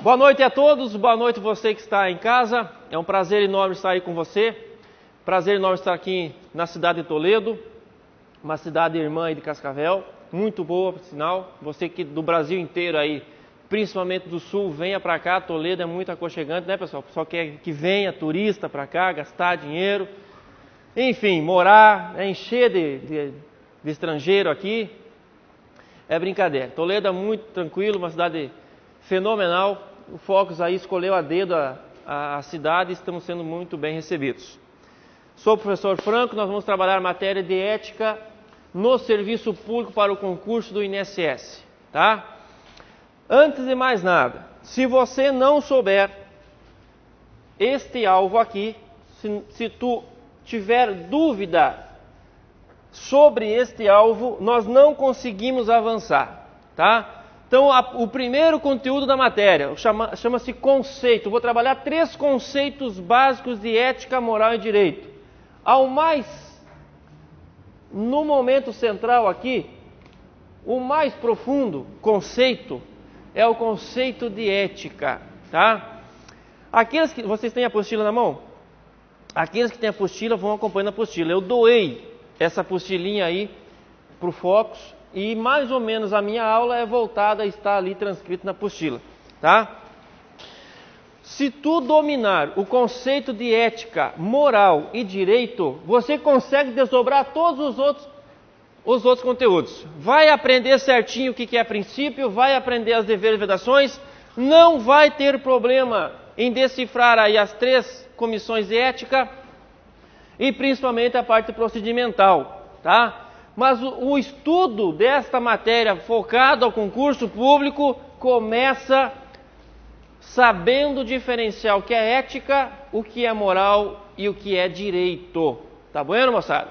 Boa noite a todos, boa noite você que está em casa. É um prazer enorme estar aí com você. Prazer enorme estar aqui na cidade de Toledo, uma cidade irmã aí de Cascavel, muito boa, por sinal. Você que do Brasil inteiro aí, principalmente do sul, venha para cá. Toledo é muito aconchegante, né, pessoal? O pessoal quer que venha turista para cá, gastar dinheiro, enfim, morar, encher de estrangeiro aqui. É brincadeira. Toledo é muito tranquilo, uma cidade fenomenal. O Focus aí escolheu a dedo a cidade e estamos sendo muito bem recebidos. Sou o professor Franco, nós vamos trabalhar a matéria de ética no serviço público para o concurso do INSS, tá? Antes de mais nada, se você não souber este alvo aqui, se tu tiver dúvida sobre este alvo, nós não conseguimos avançar, tá? Então, o primeiro conteúdo da matéria chama-se conceito. Vou trabalhar 3 conceitos básicos de ética, moral e direito. No momento central aqui, o mais profundo conceito é o conceito de ética, tá? Vocês têm a apostila na mão? Aqueles que têm a apostila vão acompanhando a apostila. Eu doei essa apostilinha aí para o Focus. E mais ou menos a minha aula é voltada a estar ali transcrito na apostila, tá? Se tu dominar o conceito de ética, moral e direito, você consegue desdobrar todos os outros conteúdos. Vai aprender certinho o que é princípio, vai aprender as deveres e vedações, não vai ter problema em decifrar aí as 3 comissões de ética e principalmente a parte procedimental, tá? Mas o estudo desta matéria focado ao concurso público começa sabendo diferenciar o que é ética, o que é moral e o que é direito. Tá bueno, moçada?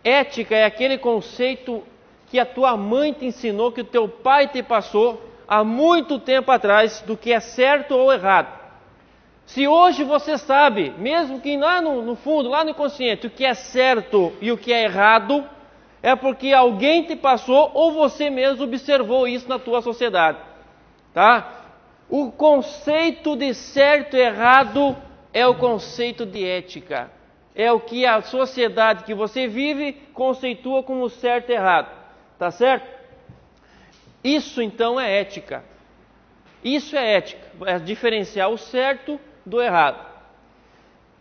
Ética é aquele conceito que a tua mãe te ensinou, que o teu pai te passou há muito tempo atrás, do que é certo ou errado. Se hoje você sabe, mesmo que lá no fundo, lá no inconsciente, o que é certo e o que é errado, é porque alguém te passou ou você mesmo observou isso na tua sociedade, tá? O conceito de certo e errado é o conceito de ética. É o que a sociedade que você vive conceitua como certo e errado, tá certo? Isso então é ética. Isso é ética, é diferenciar o certo do errado.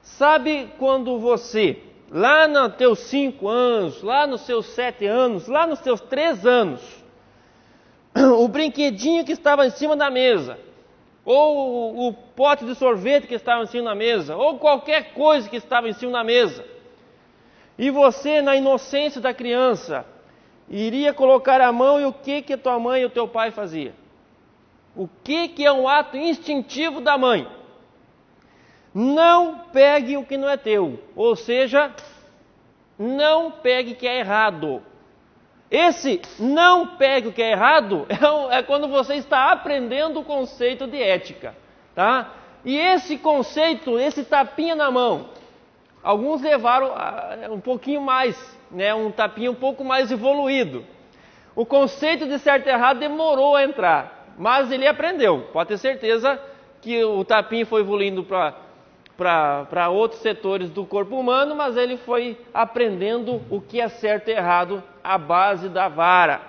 Sabe quando você, lá nos teus 5 anos, lá nos seus 7 anos, lá nos seus 3 anos, o brinquedinho que estava em cima da mesa, ou o pote de sorvete que estava em cima da mesa, ou qualquer coisa que estava em cima da mesa, e você, na inocência da criança, iria colocar a mão, e o que a tua mãe e o teu pai fazia? O que é um ato instintivo da mãe? Não pegue o que não é teu, ou seja, não pegue o que é errado. Esse não pegue o que é errado é quando você está aprendendo o conceito de ética, tá? E esse conceito, esse tapinha na mão, alguns levaram um pouquinho mais, né? Um tapinha um pouco mais evoluído. O conceito de certo e errado demorou a entrar, mas ele aprendeu. Pode ter certeza que o tapinha foi evoluindo para outros setores do corpo humano, mas ele foi aprendendo o que é certo e errado à base da vara.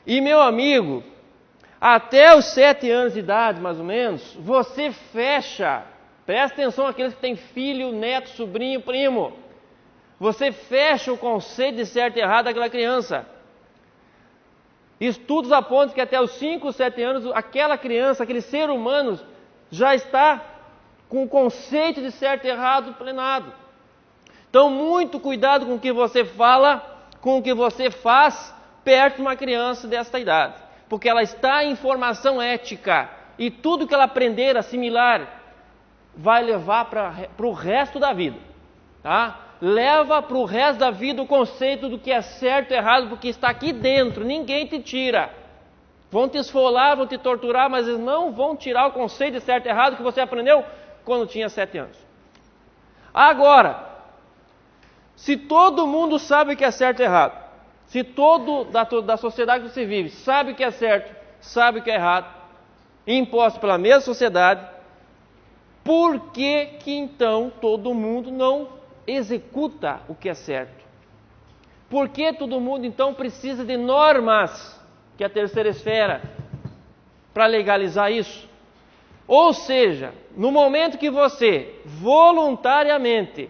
E meu amigo, até os 7 anos de idade, mais ou menos, você fecha, presta atenção àqueles que têm filho, neto, sobrinho, primo, você fecha o conceito de certo e errado daquela criança. Estudos apontam que até os 5, 7 anos, aquela criança, aquele ser humano, já está com o conceito de certo e errado plenado. Então, muito cuidado com o que você fala, com o que você faz perto de uma criança desta idade. Porque ela está em formação ética. E tudo que ela aprender, assimilar, vai levar para o resto da vida. Tá? Leva para o resto da vida o conceito do que é certo e errado, porque está aqui dentro, ninguém te tira. Vão te esfolar, vão te torturar, mas eles não vão tirar o conceito de certo e errado que você aprendeu quando tinha 7 anos. Agora, se todo mundo sabe o que é certo e errado, se todo da sociedade que você vive sabe o que é certo, sabe o que é errado, impostos pela mesma sociedade, por que então todo mundo não executa o que é certo? Por que todo mundo então precisa de normas, que é a terceira esfera, para legalizar isso? Ou seja, no momento que você voluntariamente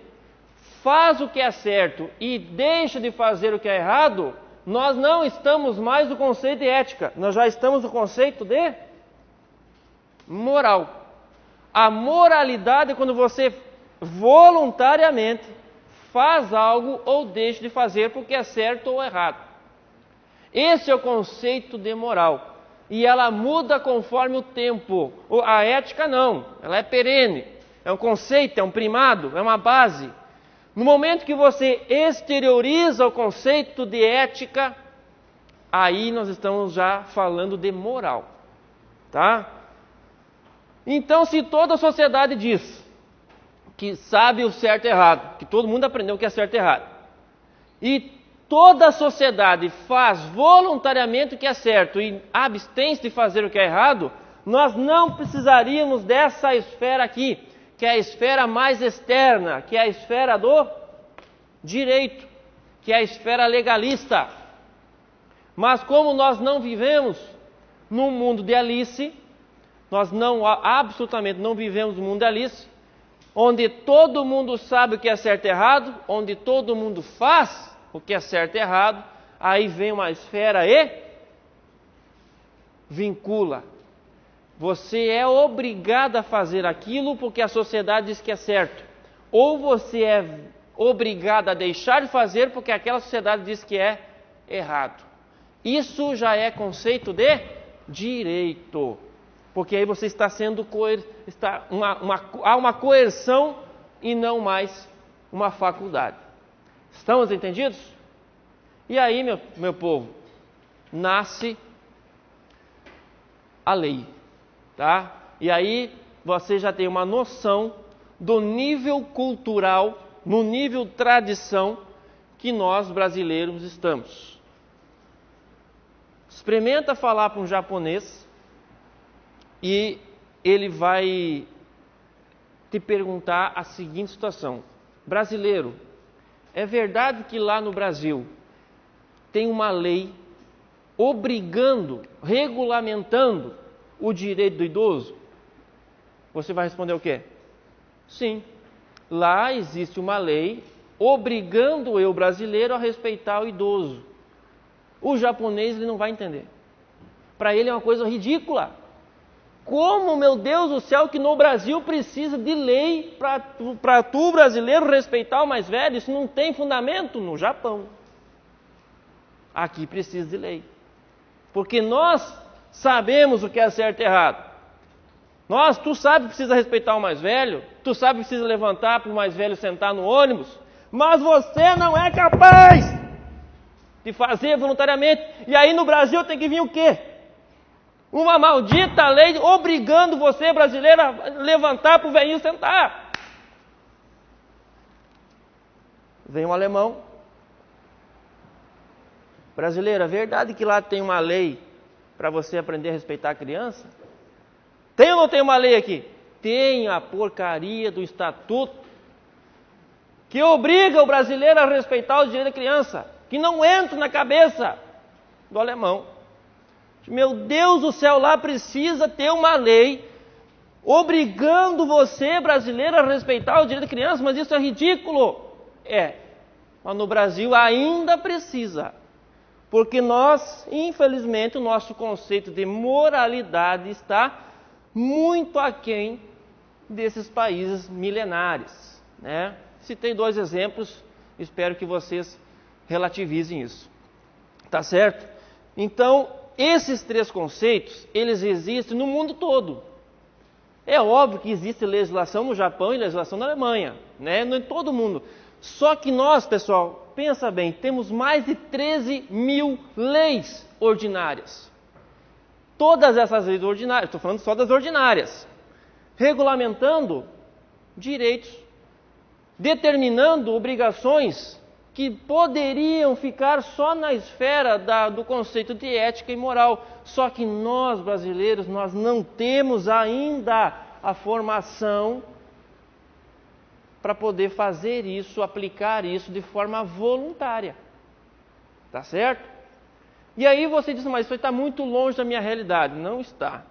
faz o que é certo e deixa de fazer o que é errado, nós não estamos mais no conceito de ética, nós já estamos no conceito de moral. A moralidade é quando você voluntariamente faz algo ou deixa de fazer porque é certo ou errado. Esse é o conceito de moral. E ela muda conforme o tempo. A ética não, ela é perene. É um conceito, é um primado, é uma base. No momento que você exterioriza o conceito de ética, aí nós estamos já falando de moral. Tá? Então, se toda a sociedade diz que sabe o certo e errado, que todo mundo aprendeu o que é certo e errado, e toda a sociedade faz voluntariamente o que é certo e abstém-se de fazer o que é errado, nós não precisaríamos dessa esfera aqui, que é a esfera mais externa, que é a esfera do direito, que é a esfera legalista. Mas como nós não vivemos num mundo de Alice, nós absolutamente não vivemos no mundo de Alice, onde todo mundo sabe o que é certo e errado, onde todo mundo faz o que é certo e errado, aí vem uma esfera e vincula. Você é obrigado a fazer aquilo porque a sociedade diz que é certo, ou você é obrigado a deixar de fazer porque aquela sociedade diz que é errado. Isso já é conceito de direito, porque aí você está sendo há uma coerção e não mais uma faculdade. Estamos entendidos? E aí, meu povo, nasce a lei, tá? E aí você já tem uma noção do nível cultural, no nível tradição que nós brasileiros estamos. Experimenta falar para um japonês e ele vai te perguntar a seguinte situação: brasileiro, é verdade que lá no Brasil tem uma lei obrigando, regulamentando o direito do idoso? Você vai responder o quê? Sim, lá existe uma lei obrigando o brasileiro a respeitar o idoso. O japonês ele não vai entender. Para ele é uma coisa ridícula. Como, meu Deus do céu, que no Brasil precisa de lei para tu, brasileiro, respeitar o mais velho? Isso não tem fundamento no Japão. Aqui precisa de lei. Porque nós sabemos o que é certo e errado. Tu sabe que precisa respeitar o mais velho, tu sabe que precisa levantar para o mais velho sentar no ônibus, mas você não é capaz de fazer voluntariamente. E aí no Brasil tem que vir o quê? Uma maldita lei obrigando você, brasileiro, a levantar para o velhinho sentar. Vem um alemão. Brasileiro, é verdade que lá tem uma lei para você aprender a respeitar a criança? Tem ou não tem uma lei aqui? Tem a porcaria do estatuto que obriga o brasileiro a respeitar o direito da criança, que não entra na cabeça do alemão. Meu Deus do céu, lá precisa ter uma lei obrigando você, brasileiro, a respeitar o direito da criança, mas isso é ridículo. Mas no Brasil ainda precisa, porque nós, infelizmente, o nosso conceito de moralidade está muito aquém desses países milenares, né? Citei 2 exemplos, espero que vocês relativizem isso. Tá certo? Então, esses 3 conceitos, eles existem no mundo todo. É óbvio que existe legislação no Japão e legislação na Alemanha, né? Não em todo mundo. Só que nós, pessoal, pensa bem, temos mais de 13 mil leis ordinárias. Todas essas leis ordinárias, estou falando só das ordinárias, regulamentando direitos, determinando obrigações que poderiam ficar só na esfera do conceito de ética e moral. Só que nós, brasileiros, nós não temos ainda a formação para poder fazer isso, aplicar isso de forma voluntária. Tá certo? E aí você diz, mas isso está muito longe da minha realidade. Não está.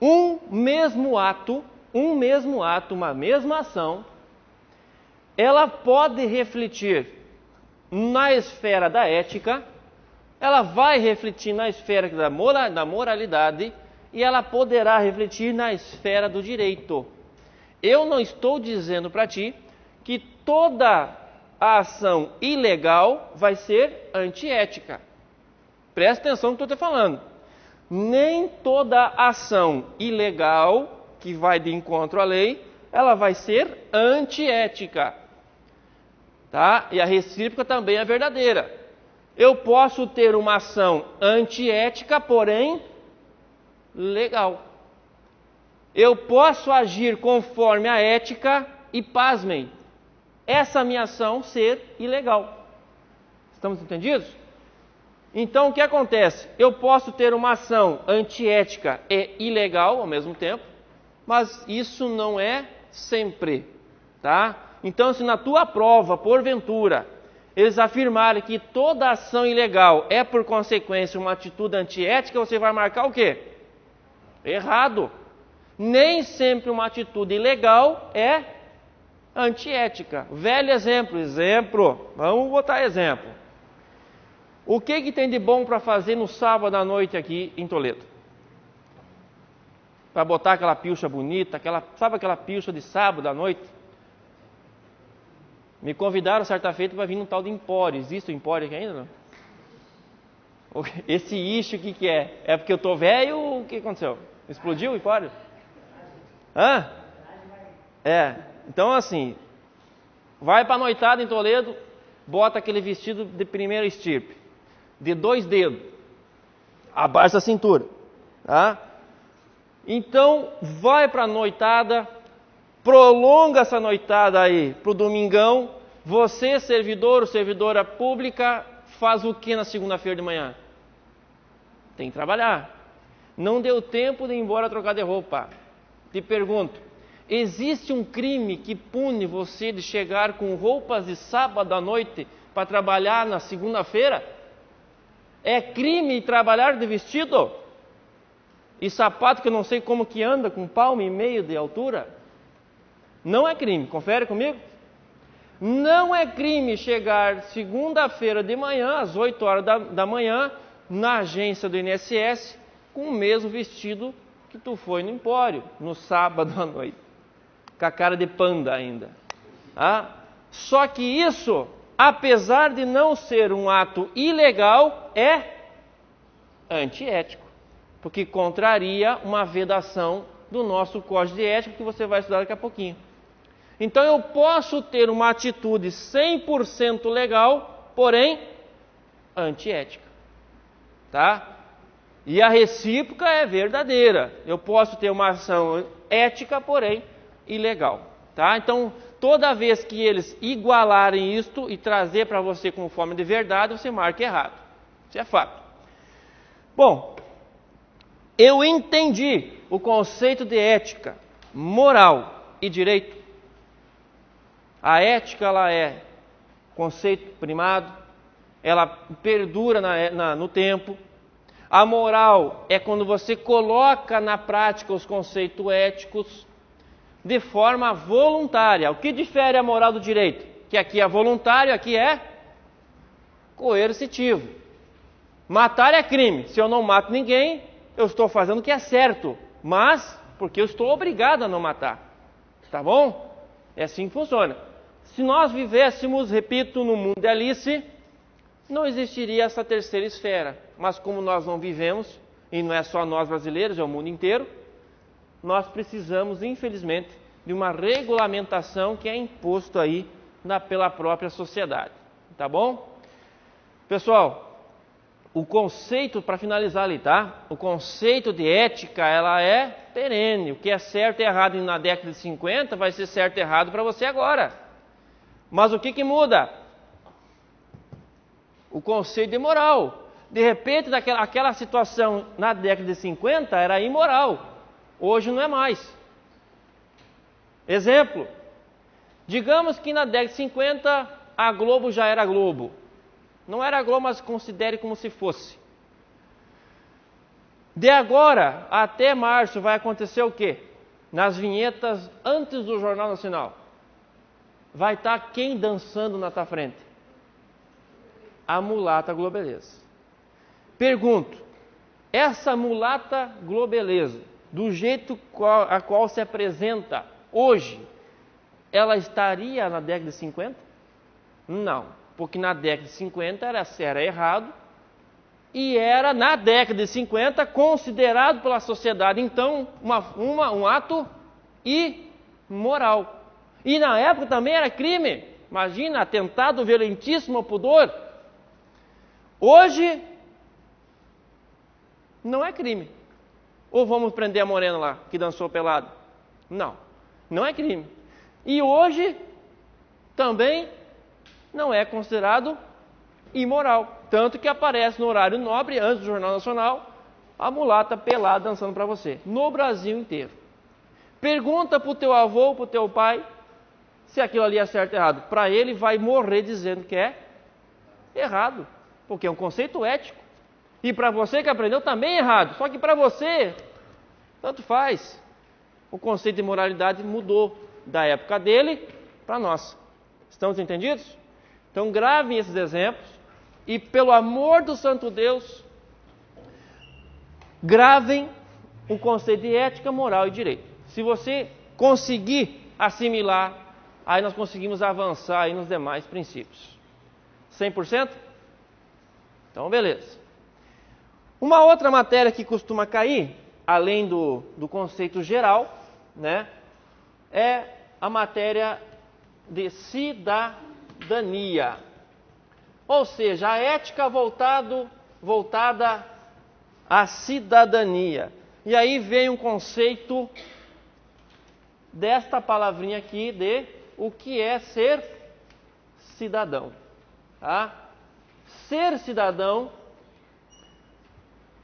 Um mesmo ato, uma mesma ação, ela pode refletir na esfera da ética, ela vai refletir na esfera da moralidade e ela poderá refletir na esfera do direito. Eu não estou dizendo para ti que toda a ação ilegal vai ser antiética. Presta atenção no que eu estou te falando. Nem toda ação ilegal que vai de encontro à lei, ela vai ser antiética. Tá? E a recíproca também é verdadeira. Eu posso ter uma ação antiética, porém legal. Eu posso agir conforme a ética e, pasmem, essa minha ação ser ilegal. Estamos entendidos? Então, o que acontece? Eu posso ter uma ação antiética e ilegal ao mesmo tempo, mas isso não é sempre, tá? Então, se na tua prova, porventura, eles afirmarem que toda ação ilegal é, por consequência, uma atitude antiética, você vai marcar o quê? Errado. Nem sempre uma atitude ilegal é antiética. Velho exemplo. Vamos botar exemplo. O que tem de bom para fazer no sábado à noite aqui em Toledo? Para botar aquela pilcha bonita, sabe aquela pilcha de sábado à noite? Me convidaram certa feita para vir num tal de Empório. Existe o Empório aqui ainda, não? Esse ixo, o que é? É porque eu tô velho ou o que aconteceu? Explodiu o Empório? Hã? É. Então assim, vai para a noitada em Toledo, bota aquele vestido de primeira estirpe, de 2 dedos, abaixo da cintura, tá? Então, vai para a noitada, prolonga essa noitada aí para o domingão. Você, servidor ou servidora pública, faz o que na segunda-feira de manhã? Tem que trabalhar. Não deu tempo de ir embora trocar de roupa. Te pergunto, existe um crime que pune você de chegar com roupas de sábado à noite para trabalhar na segunda-feira? É crime trabalhar de vestido? E sapato que eu não sei como que anda, com 1,5 palmo de altura? Não é crime, confere comigo. Não é crime chegar segunda-feira de manhã, às 8 horas da manhã, na agência do INSS, com o mesmo vestido que tu foi no Empório, no sábado à noite. Com a cara de panda ainda. Só que isso, apesar de não ser um ato ilegal, é antiético, porque contraria uma vedação do nosso Código de Ética, que você vai estudar daqui a pouquinho. Então eu posso ter uma atitude 100% legal, porém antiética, tá? E a recíproca é verdadeira. Eu posso ter uma ação ética, porém ilegal, tá? Então, toda vez que eles igualarem isto e trazer para você como forma de verdade, você marca errado. Isso é fato. Bom, eu entendi o conceito de ética, moral e direito. A ética, ela é conceito primado, ela perdura no tempo. A moral é quando você coloca na prática os conceitos éticos de forma voluntária. O que difere a moral do direito? Que aqui é voluntário, aqui é coercitivo. Matar é crime. Se eu não mato ninguém, eu estou fazendo o que é certo, mas porque eu estou obrigado a não matar. Tá bom? É assim que funciona. Se nós vivêssemos, repito, no mundo de Alice, não existiria essa terceira esfera. Mas como nós não vivemos, e não é só nós brasileiros, é o mundo inteiro, nós precisamos, infelizmente, de uma regulamentação que é imposto aí pela própria sociedade. Tá bom? Pessoal, o conceito, para finalizar ali, tá? O conceito de ética, ela é perene. O que é certo e errado na década de 50 vai ser certo e errado para você agora. Mas o que muda? O conceito de moral. De repente, aquela situação na década de 50 era imoral. Hoje não é mais. Exemplo. Digamos que na década de 50 a Globo já era Globo. Não era Globo, mas considere como se fosse. De agora até março vai acontecer o quê? Nas vinhetas antes do Jornal Nacional. Vai estar quem dançando na tua frente? A mulata globeleza. Pergunto, essa mulata globeleza, do jeito a qual se apresenta hoje, ela estaria na década de 50? Não, porque na década de 50 era errado e era na década de 50 considerado pela sociedade, então, um ato imoral. E na época também era crime. Imagina, atentado violentíssimo ao pudor. Hoje não é crime. Ou vamos prender a morena lá, que dançou pelado? Não, não é crime. E hoje também não é considerado imoral. Tanto que aparece no horário nobre, antes do Jornal Nacional, a mulata pelada dançando para você. No Brasil inteiro. Pergunta para o teu avô, para o teu pai, se aquilo ali é certo ou errado. Para ele vai morrer dizendo que é errado. Porque é um conceito ético. E para você que aprendeu também é errado. Só que para você, tanto faz. O conceito de moralidade mudou da época dele para nós. Estamos entendidos? Então gravem esses exemplos. E pelo amor do santo Deus, gravem o conceito de ética, moral e direito. Se você conseguir assimilar, aí nós conseguimos avançar aí nos demais princípios. 100%? Então, beleza. Uma outra matéria que costuma cair, além do conceito geral, né, é a matéria de cidadania. Ou seja, a ética voltada à cidadania. E aí vem um conceito desta palavrinha aqui de o que é ser cidadão. Tá? Ser cidadão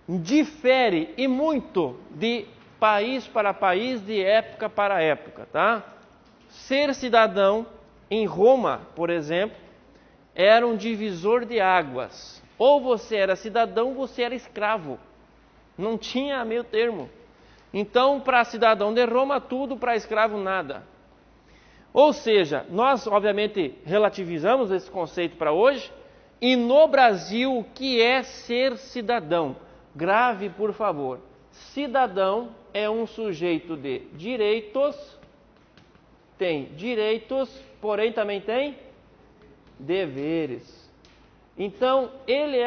difere e muito de país para país, de época para época. Tá? Ser cidadão em Roma, por exemplo, era um divisor de águas. Ou você era cidadão, ou você era escravo. Não tinha meio termo. Então, para cidadão de Roma, tudo, para escravo, nada. Ou seja, nós, obviamente, relativizamos esse conceito para hoje. E no Brasil, o que é ser cidadão? Grave, por favor. Cidadão é um sujeito de direitos, tem direitos, porém também tem deveres. Então, ele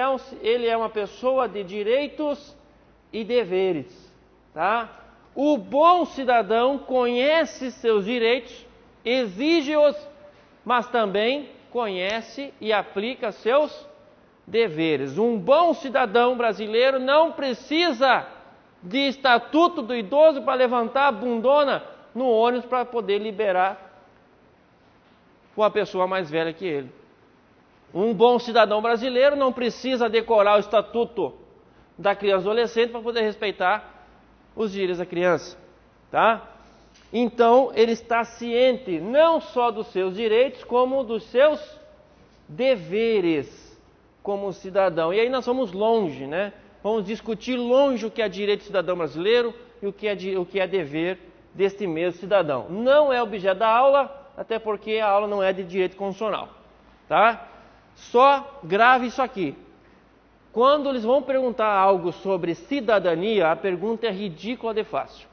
é uma pessoa de direitos e deveres. Tá? O bom cidadão conhece seus direitos, exige-os, mas também conhece e aplica seus deveres. Um bom cidadão brasileiro não precisa de estatuto do idoso para levantar a bundona no ônibus para poder liberar uma pessoa mais velha que ele. Um bom cidadão brasileiro não precisa decorar o estatuto da criança e adolescente para poder respeitar os direitos da criança. Tá? Então, ele está ciente não só dos seus direitos, como dos seus deveres como cidadão. E aí nós vamos longe, né? Vamos discutir longe o que é direito do cidadão brasileiro e o que é dever deste mesmo cidadão. Não é objeto da aula, até porque a aula não é de direito constitucional. Tá? Só grave isso aqui. Quando eles vão perguntar algo sobre cidadania, a pergunta é ridícula de fácil.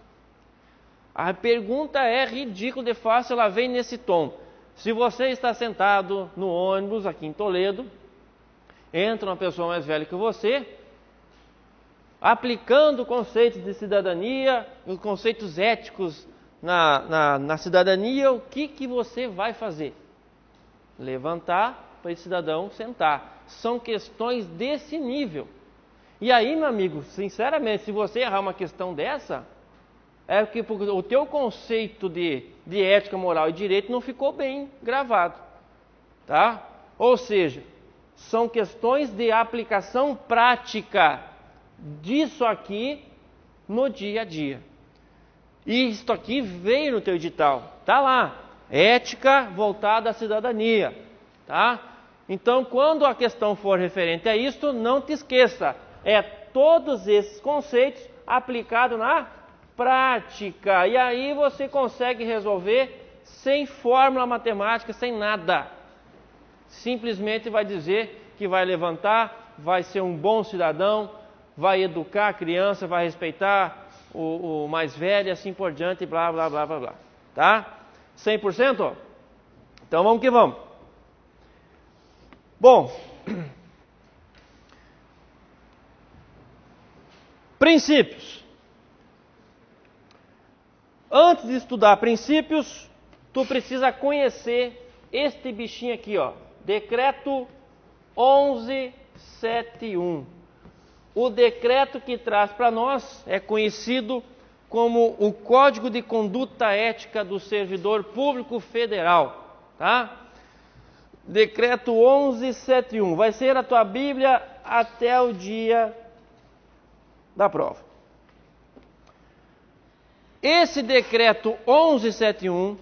A pergunta é ridícula de fácil, ela vem nesse tom. Se você está sentado no ônibus aqui em Toledo, entra uma pessoa mais velha que você, aplicando conceitos de cidadania, os conceitos éticos na cidadania, o que você vai fazer? Levantar para esse cidadão sentar. São questões desse nível. E aí, meu amigo, sinceramente, se você errar uma questão dessa, é porque o teu conceito de ética, moral e direito não ficou bem gravado, tá? Ou seja, são questões de aplicação prática disso aqui no dia a dia. E isso aqui veio no teu edital, tá lá, ética voltada à cidadania, tá? Então, quando a questão for referente a isto, não te esqueça, é todos esses conceitos aplicados na prática. E aí você consegue resolver sem fórmula matemática, sem nada. Simplesmente vai dizer que vai levantar, vai ser um bom cidadão, vai educar a criança, vai respeitar o mais velho e assim por diante, blá, blá, blá, blá, blá. Tá? 100%? Então vamos que vamos. Bom, princípios. Antes de estudar princípios, tu precisa conhecer este bichinho aqui, ó. Decreto 1171. O decreto que traz para nós é conhecido como o Código de Conduta Ética do Servidor Público Federal, tá? Decreto 1171. Vai ser a tua Bíblia até o dia da prova. Esse decreto 1171,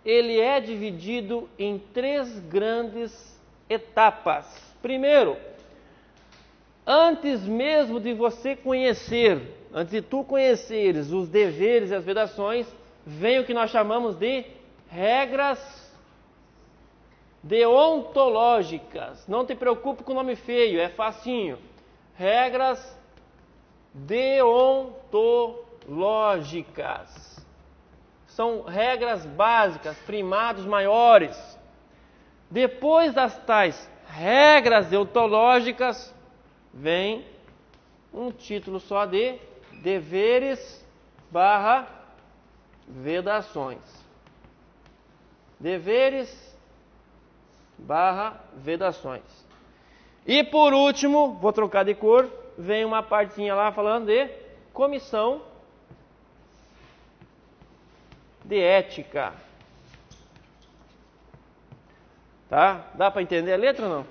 ele é dividido em 3 grandes etapas. Primeiro, antes mesmo de você conhecer, antes de tu conheceres os deveres e as vedações, vem o que nós chamamos de regras deontológicas. Não te preocupe com o nome feio, é facinho. Regras deontológicas. São regras básicas, primados maiores. Depois das tais regras deontológicas, vem um título só de deveres / vedações. Deveres / vedações. E por último, vou trocar de cor, vem uma partinha lá falando de comissão de ética. Tá? Dá para entender a letra ou não?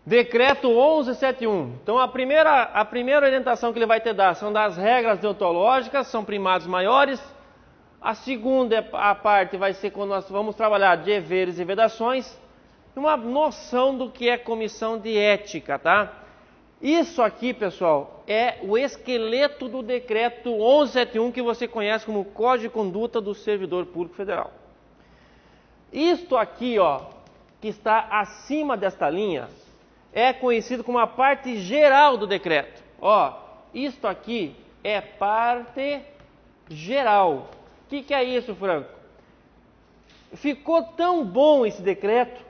Decreto 1171. Então a primeira orientação que ele vai te dar são das regras deontológicas, são primados maiores. A segunda parte vai ser quando nós vamos trabalhar deveres e vedações, uma noção do que é comissão de ética, tá? Isso aqui, pessoal, é o esqueleto do decreto 1171 que você conhece como Código de Conduta do Servidor Público Federal. Isto aqui, ó, que está acima desta linha, é conhecido como a parte geral do decreto. Ó, isto aqui é parte geral. O que é isso, Franco? Ficou tão bom esse decreto,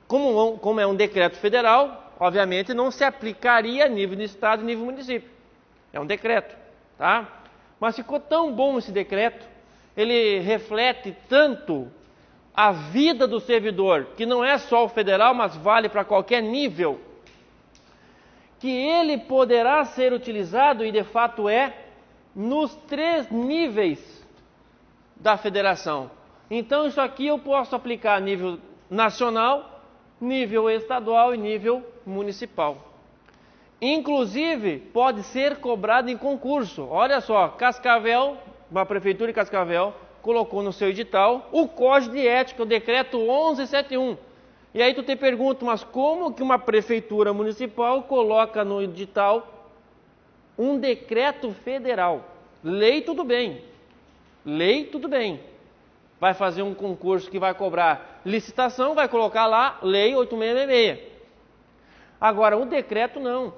como é um decreto federal, obviamente não se aplicaria a nível de estado e nível de município. É um decreto, tá? Mas ficou tão bom esse decreto, ele reflete tanto a vida do servidor, que não é só o federal, mas vale para qualquer nível, que ele poderá ser utilizado, e de fato é, nos 3 níveis da federação. Então isso aqui eu posso aplicar a nível nacional, nível estadual e nível municipal. Inclusive, pode ser cobrado em concurso. Olha só, Cascavel, a Prefeitura de Cascavel, colocou no seu edital o Código de Ética, o Decreto 1171. E aí tu te pergunta, mas como que uma Prefeitura Municipal coloca no edital um decreto federal? Lei, tudo bem. Lei, tudo bem. Vai fazer um concurso que vai cobrar licitação, vai colocar lá Lei 8666. Agora, o decreto não.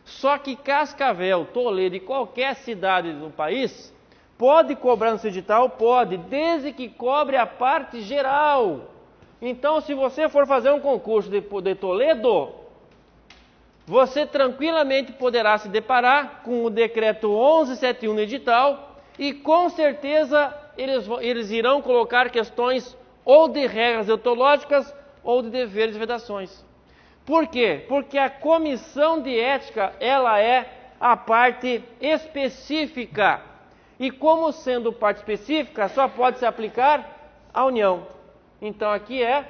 Só que Cascavel, Toledo e qualquer cidade do país pode cobrar no seu edital? Pode, desde que cobre a parte geral. Então, se você for fazer um concurso de Toledo, você tranquilamente poderá se deparar com o decreto 1171 no edital e com certeza eles irão colocar questões ou de regras deontológicas ou de deveres e vedações. Por quê? Porque a comissão de ética, ela é a parte específica. E como sendo parte específica, só pode se aplicar à união. Então aqui é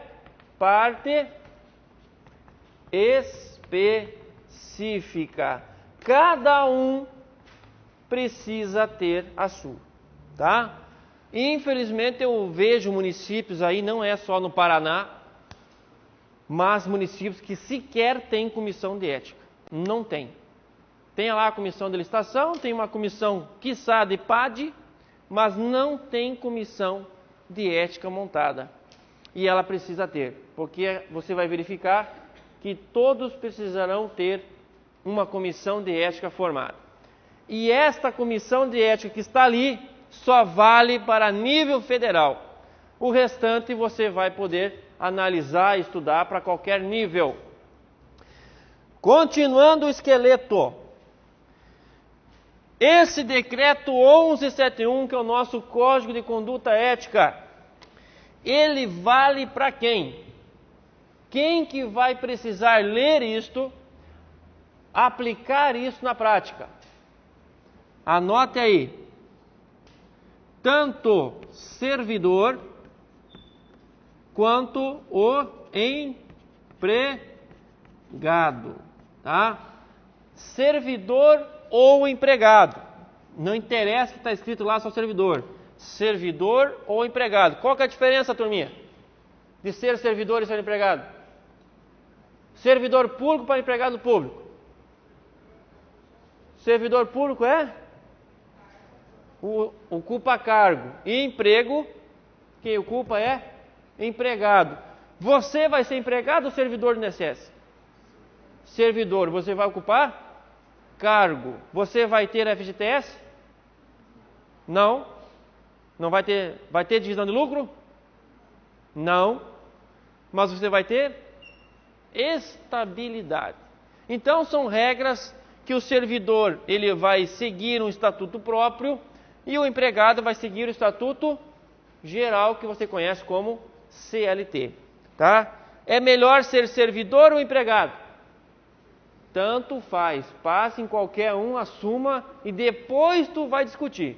parte específica. Cada um precisa ter a sua, tá? Infelizmente eu vejo municípios aí, não é só no Paraná, mas municípios que sequer têm comissão de ética. Não tem. Tem lá a comissão de licitação, tem uma comissão, quiçá, de PAD, mas não tem comissão de ética montada. E ela precisa ter, porque você vai verificar que todos precisarão ter uma comissão de ética formada. E esta comissão de ética que está ali só vale para nível federal. O restante você vai poder analisar e estudar para qualquer nível. Continuando o esqueleto. Esse decreto 1171, que é o nosso Código de Conduta Ética, ele vale para quem? Quem que vai precisar ler isto, aplicar isso na prática? Anote aí. Tanto servidor quanto o empregado, tá? Servidor ou empregado. Não interessa que está escrito lá só servidor. Servidor ou empregado. Qual que é a diferença, turminha? De ser servidor e ser empregado? Servidor público para empregado público. Servidor público ocupa cargo. E emprego, quem ocupa é empregado. Você vai ser empregado ou servidor do INSS? Servidor, você vai ocupar cargo. Você vai ter FGTS? Não. Não vai ter. Vai ter divisão de lucro? Não. Mas você vai ter estabilidade. Então são regras que o servidor ele vai seguir um estatuto próprio e o empregado vai seguir o estatuto geral que você conhece como CLT, tá? É melhor ser servidor ou empregado? Tanto faz, passe em qualquer um, assuma e depois tu vai discutir,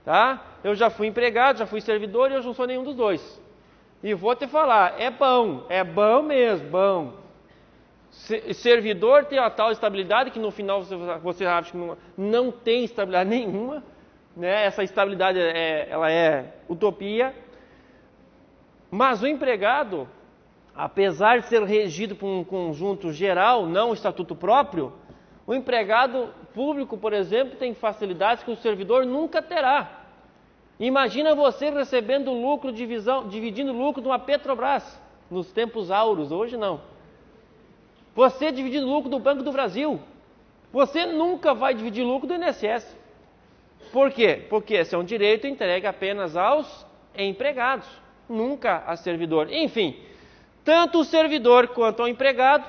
tá? Eu já fui empregado, já fui servidor e hoje não sou nenhum dos dois. E vou te falar, é bom mesmo, bom. Servidor tem a tal estabilidade que no final você acha que não tem estabilidade nenhuma, né? Essa estabilidade ela é utopia. Mas o empregado, apesar de ser regido por um conjunto geral, não um estatuto próprio, o empregado público, por exemplo, tem facilidades que o servidor nunca terá. Imagina você recebendo lucro, dividindo lucro de uma Petrobras, nos tempos áureos, hoje não. Você dividindo lucro do Banco do Brasil, você nunca vai dividir lucro do INSS. Por quê? Porque esse é um direito entregue apenas aos empregados, nunca a servidor. Enfim, tanto o servidor quanto o empregado,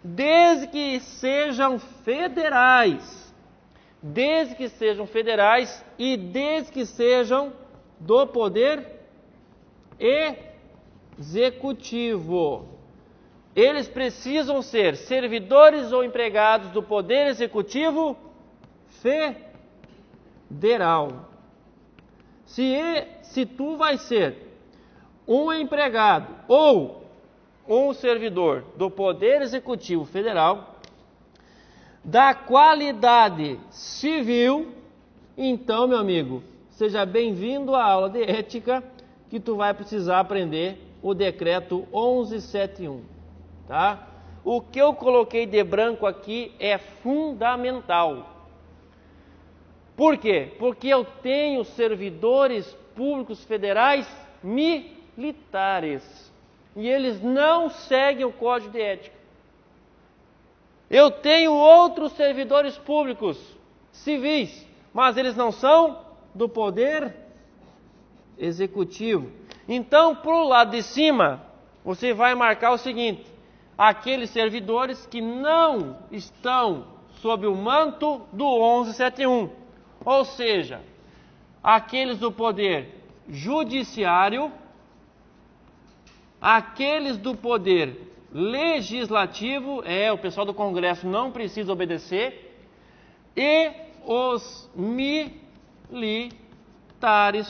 desde que sejam federais e desde que sejam do poder executivo. Eles precisam ser servidores ou empregados do poder executivo federal. Se tu vai ser um empregado ou um servidor do Poder Executivo Federal, da qualidade civil, então, meu amigo, seja bem-vindo à aula de ética que tu vai precisar aprender o decreto 1171, tá? O que eu coloquei de branco aqui é fundamental. Por quê? Porque eu tenho servidores públicos federais militares e eles não seguem o Código de Ética. Eu tenho outros servidores públicos civis, mas eles não são do Poder Executivo. Então, para o lado de cima, você vai marcar o seguinte: aqueles servidores que não estão sob o manto do 1171, ou seja, aqueles do Poder Judiciário aqueles do poder legislativo, o pessoal do Congresso não precisa obedecer, e os militares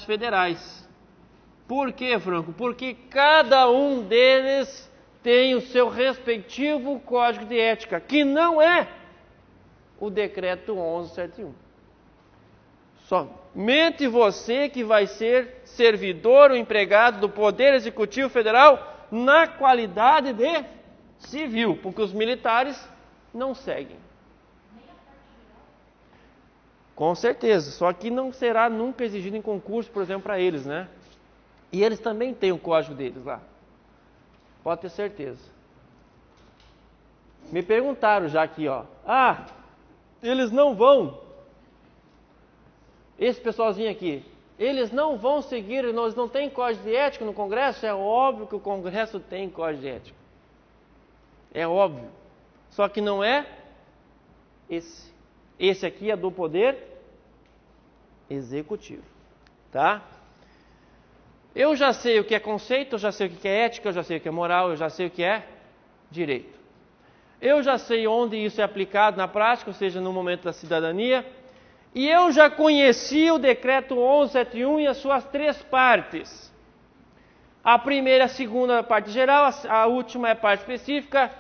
federais. Por quê, Franco? Porque cada um deles tem o seu respectivo código de ética, que não é o decreto 1171. Somente você que vai ser servidor ou empregado do Poder Executivo Federal na qualidade de civil, porque os militares não seguem. Com certeza, só que não será nunca exigido em concurso, por exemplo, para eles, né? E eles também têm o código deles lá. Pode ter certeza. Me perguntaram já aqui, eles não vão. Esse pessoalzinho aqui, eles não vão seguir, nós não tem código de ética no Congresso? É óbvio que o Congresso tem código de ética. É óbvio. Só que não é esse. Esse aqui é do Poder Executivo. Tá? Eu já sei o que é conceito, eu já sei o que é ética, eu já sei o que é moral, eu já sei o que é direito. Eu já sei onde isso é aplicado na prática, ou seja, no momento da cidadania. E eu já conheci o decreto 1171 e as suas 3 partes. A primeira e a segunda parte geral, a última é a parte específica.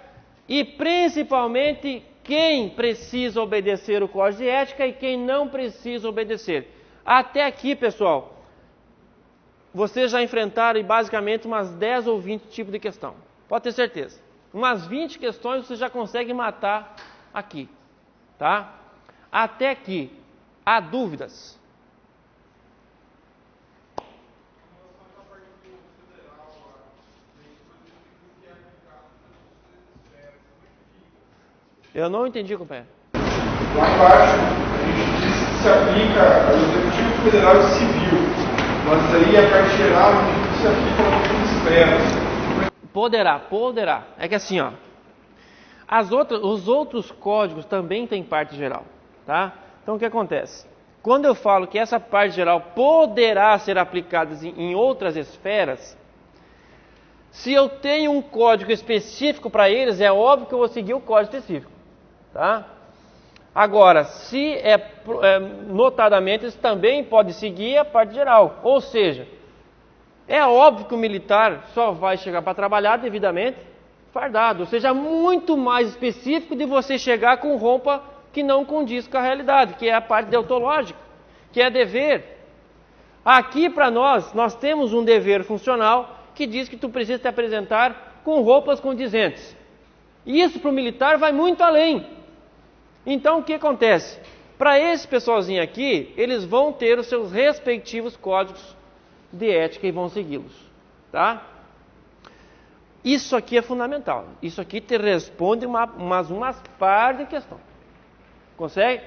E principalmente quem precisa obedecer o código de ética e quem não precisa obedecer. Até aqui, pessoal, vocês já enfrentaram basicamente umas 10 ou 20 tipos de questão. Pode ter certeza. Umas 20 questões você já consegue matar aqui. Tá? Até aqui. Há dúvidas? Eu não entendi, companheiro. Lá embaixo, a gente diz que se aplica ao Executivo Federal e Civil, mas aí a parte geral a gente diz que se aplica ao outras esferas. Poderá. É que assim, os outros códigos também têm parte geral, tá? Então o que acontece? Quando eu falo que essa parte geral poderá ser aplicada em outras esferas, se eu tenho um código específico para eles, é óbvio que eu vou seguir o código específico. Tá? Agora, se notadamente, isso também pode seguir a parte geral. Ou seja, é óbvio que o militar só vai chegar para trabalhar devidamente fardado. Ou seja, muito mais específico de você chegar com roupa que não condiz com a realidade, que é a parte deontológica, que é dever. Aqui para nós temos um dever funcional que diz que tu precisa te apresentar com roupas condizentes. E isso para o militar vai muito além. Então o que acontece? Para esse pessoalzinho aqui, eles vão ter os seus respectivos códigos de ética e vão segui-los. Tá? Isso aqui é fundamental. Isso aqui te responde umas par de questões. Consegue?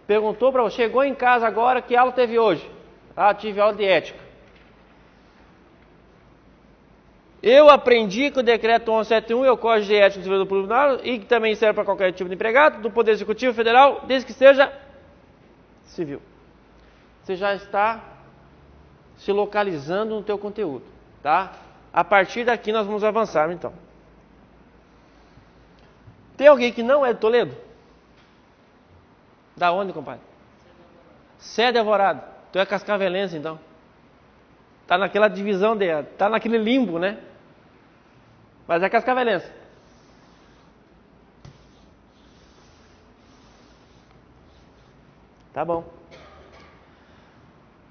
Perguntou para você, chegou em casa agora, que aula teve hoje? Tive aula de ética. Eu aprendi que o decreto 1171 é o Código de Ética do Servidor Público e que também serve para qualquer tipo de empregado do Poder Executivo Federal, desde que seja civil. Você já está se localizando no teu conteúdo, tá? A partir daqui nós vamos avançar, então. Tem alguém que não é de Toledo? Da onde, compadre? Céu Alvorada. Tu é cascavelense, então. Tá naquela divisão tá naquele limbo, né? Mas é cascavelense. Tá bom.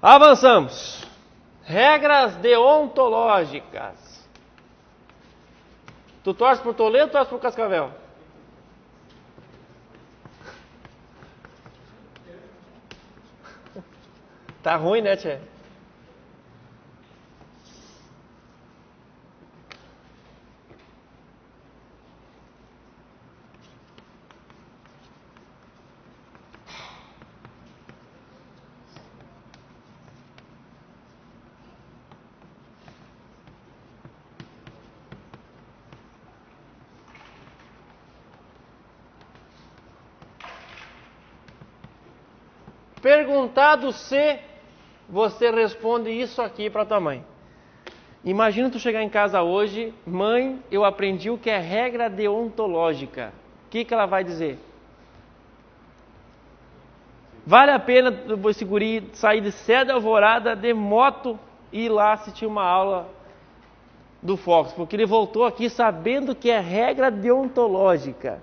Avançamos. Regras deontológicas. Tu torce por Toledo ou torce por Cascavel? Tá ruim, né, tchê? Perguntado se, você responde isso aqui para tua mãe. Imagina tu chegar em casa hoje, mãe, eu aprendi o que é regra deontológica. O que ela vai dizer? Vale a pena esse guri sair de cedo alvorada, de moto, e ir lá assistir uma aula do Fox, porque ele voltou aqui sabendo que é regra deontológica.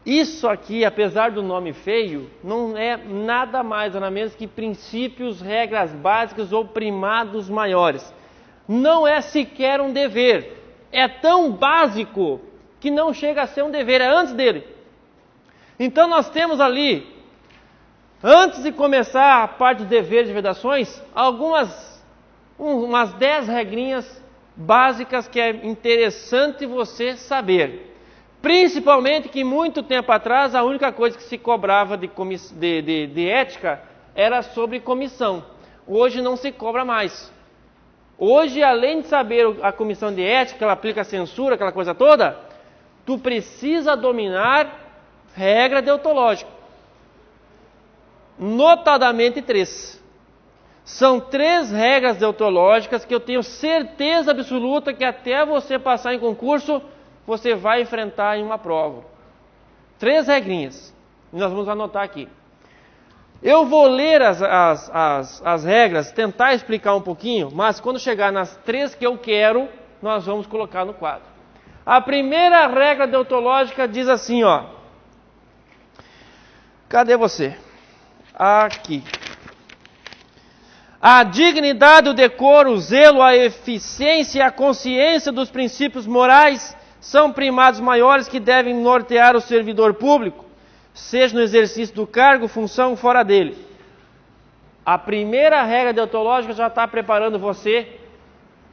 Isso aqui, apesar do nome feio, não é nada mais ou menos que princípios, regras básicas ou primados maiores. Não é sequer um dever. É tão básico que não chega a ser um dever, é antes dele. Então nós temos ali, antes de começar a parte de deveres e vedações, umas 10 regrinhas básicas que é interessante você saber. Principalmente que muito tempo atrás a única coisa que se cobrava de ética era sobre comissão. Hoje não se cobra mais. Hoje, além de saber a comissão de ética, ela aplica a censura, aquela coisa toda, tu precisa dominar regra deontológica. Notadamente 3. São 3 regras deontológicas que eu tenho certeza absoluta que até você passar em concurso, você vai enfrentar em uma prova. 3 regrinhas. Nós vamos anotar aqui. Eu vou ler as regras, tentar explicar um pouquinho, mas quando chegar nas 3 que eu quero, nós vamos colocar no quadro. A primeira regra deontológica diz assim, ó. Cadê você? Aqui. A dignidade, o decoro, o zelo, a eficiência e a consciência dos princípios morais são primados maiores que devem nortear o servidor público, seja no exercício do cargo, função, fora dele. A primeira regra deontológica já está preparando você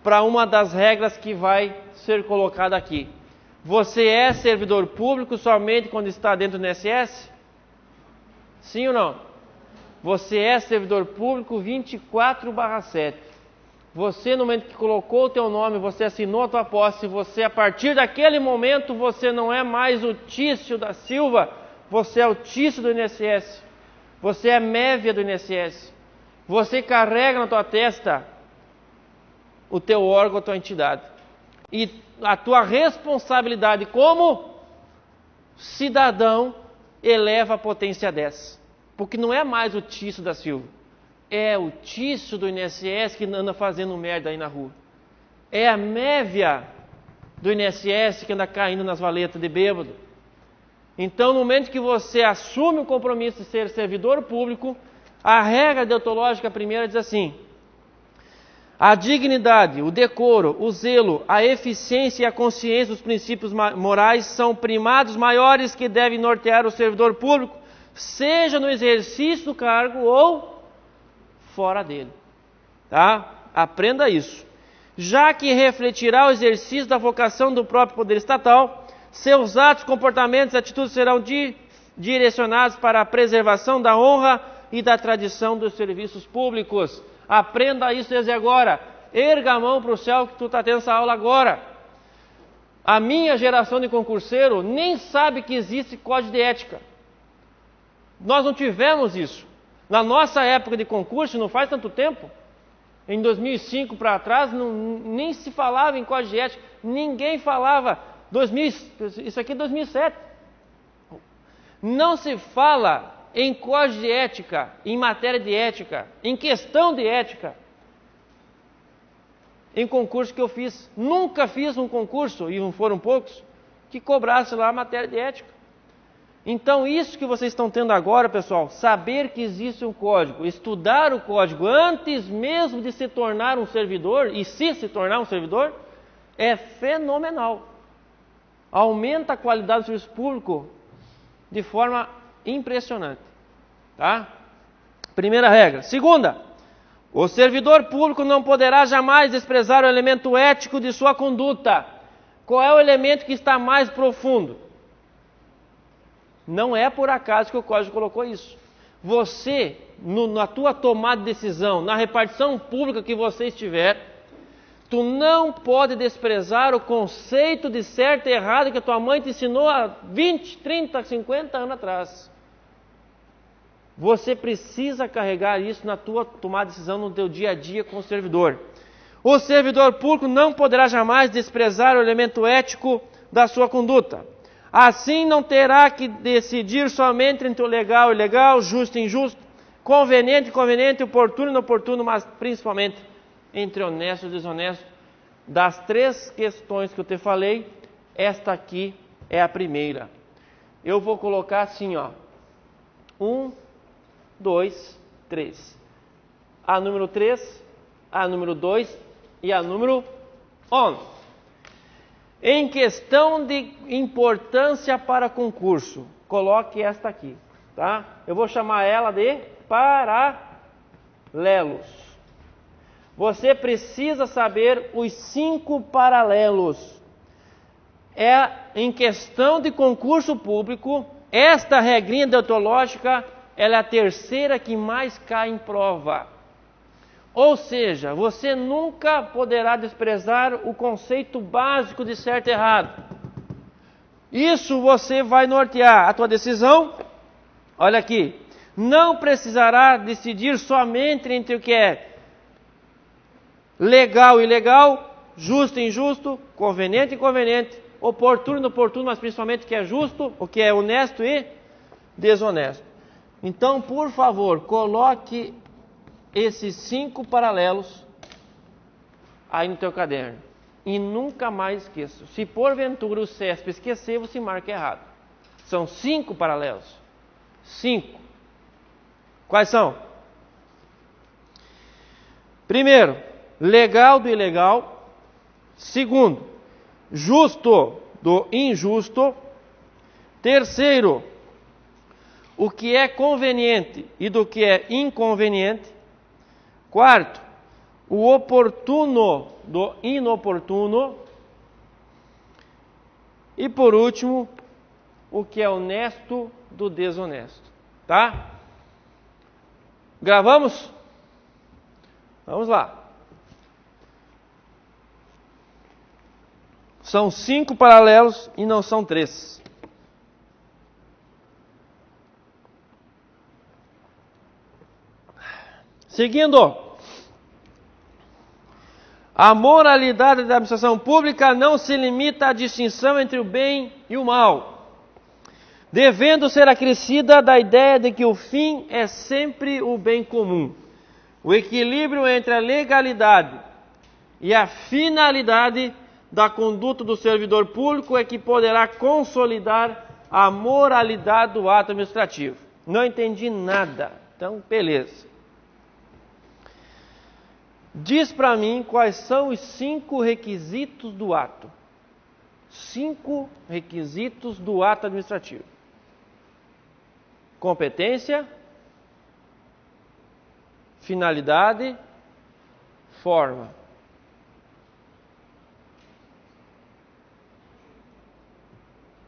para uma das regras que vai ser colocada aqui. Você é servidor público somente quando está dentro do INSS? Sim ou não? Você é servidor público 24/7. Você, no momento que colocou o teu nome, você assinou a tua posse, você, a partir daquele momento, você não é mais o Tício da Silva, você é o Tício do INSS. Você é mévia do INSS. Você carrega na tua testa o teu órgão, a tua entidade. E a tua responsabilidade como cidadão eleva a potência 10. Porque não é mais o Tício da Silva. É o Tício do INSS que anda fazendo merda aí na rua. É a mévia do INSS que anda caindo nas valetas de bêbado. Então, no momento que você assume o compromisso de ser servidor público, a regra deontológica primeira diz assim: a dignidade, o decoro, o zelo, a eficiência e a consciência dos princípios morais são primados maiores que devem nortear o servidor público, seja no exercício do cargo ou fora dele. Tá? Aprenda isso. Já que refletirá o exercício da vocação do próprio poder estatal, seus atos, comportamentos e atitudes serão direcionados para a preservação da honra e da tradição dos serviços públicos. Aprenda isso desde agora. Erga a mão para o céu que tu está tendo essa aula agora. A minha geração de concurseiro nem sabe que existe código de ética. Nós não tivemos isso. Na nossa época de concurso, não faz tanto tempo, em 2005 para trás, nem se falava em código de ética, ninguém falava, isso aqui é 2007, não se fala em código de ética, em matéria de ética, em questão de ética, em concurso que eu fiz. Nunca fiz um concurso, e não foram poucos, que cobrasse lá a matéria de ética. Então, isso que vocês estão tendo agora, pessoal, saber que existe um código, estudar o código antes mesmo de se tornar um servidor, e se tornar um servidor, é fenomenal. Aumenta a qualidade do serviço público de forma impressionante. Tá? Primeira regra. Segunda, o servidor público não poderá jamais desprezar o elemento ético de sua conduta. Qual é o elemento que está mais profundo? Não é por acaso que o Código colocou isso. Você, na tua tomada de decisão, na repartição pública que você estiver, tu não pode desprezar o conceito de certo e errado que a tua mãe te ensinou há 20, 30, 50 anos atrás. Você precisa carregar isso na tua tomada de decisão no teu dia a dia com o servidor. O servidor público não poderá jamais desprezar o elemento ético da sua conduta. Assim, não terá que decidir somente entre o legal e ilegal, justo e injusto, conveniente e inconveniente, oportuno e inoportuno, mas principalmente entre honesto e desonesto. Das 3 questões que eu te falei, esta aqui é a primeira. Eu vou colocar assim, ó. 1, 2, 3. A número 3, a número 2 e a número 11. Em questão de importância para concurso, coloque esta aqui, tá? Eu vou chamar ela de paralelos. Você precisa saber os 5 paralelos. Em questão de concurso público, esta regrinha deontológica, ela é a terceira que mais cai em prova. Ou seja, você nunca poderá desprezar o conceito básico de certo e errado. Isso você vai nortear a tua decisão. Olha aqui, não precisará decidir somente entre o que é legal e ilegal, justo e injusto, conveniente e inconveniente, oportuno e inoportuno, mas principalmente o que é justo, o que é honesto e desonesto. Então, por favor, coloque esses 5 paralelos aí no teu caderno. E nunca mais esqueça. Se porventura o CESP esquecer, você marca errado. São 5 paralelos. 5. Quais são? Primeiro, legal do ilegal. Segundo, justo do injusto. Terceiro, o que é conveniente e do que é inconveniente. Quarto, o oportuno do inoportuno. E por último, o que é honesto do desonesto. Tá? Gravamos? Vamos lá. São 5 paralelos e não são 3. Seguindo. A moralidade da administração pública não se limita à distinção entre o bem e o mal, devendo ser acrescida da ideia de que o fim é sempre o bem comum. O equilíbrio entre a legalidade e a finalidade da conduta do servidor público é que poderá consolidar a moralidade do ato administrativo. Não entendi nada, então beleza. Diz para mim quais são os 5 requisitos do ato. 5 requisitos do ato administrativo. Competência, finalidade, forma.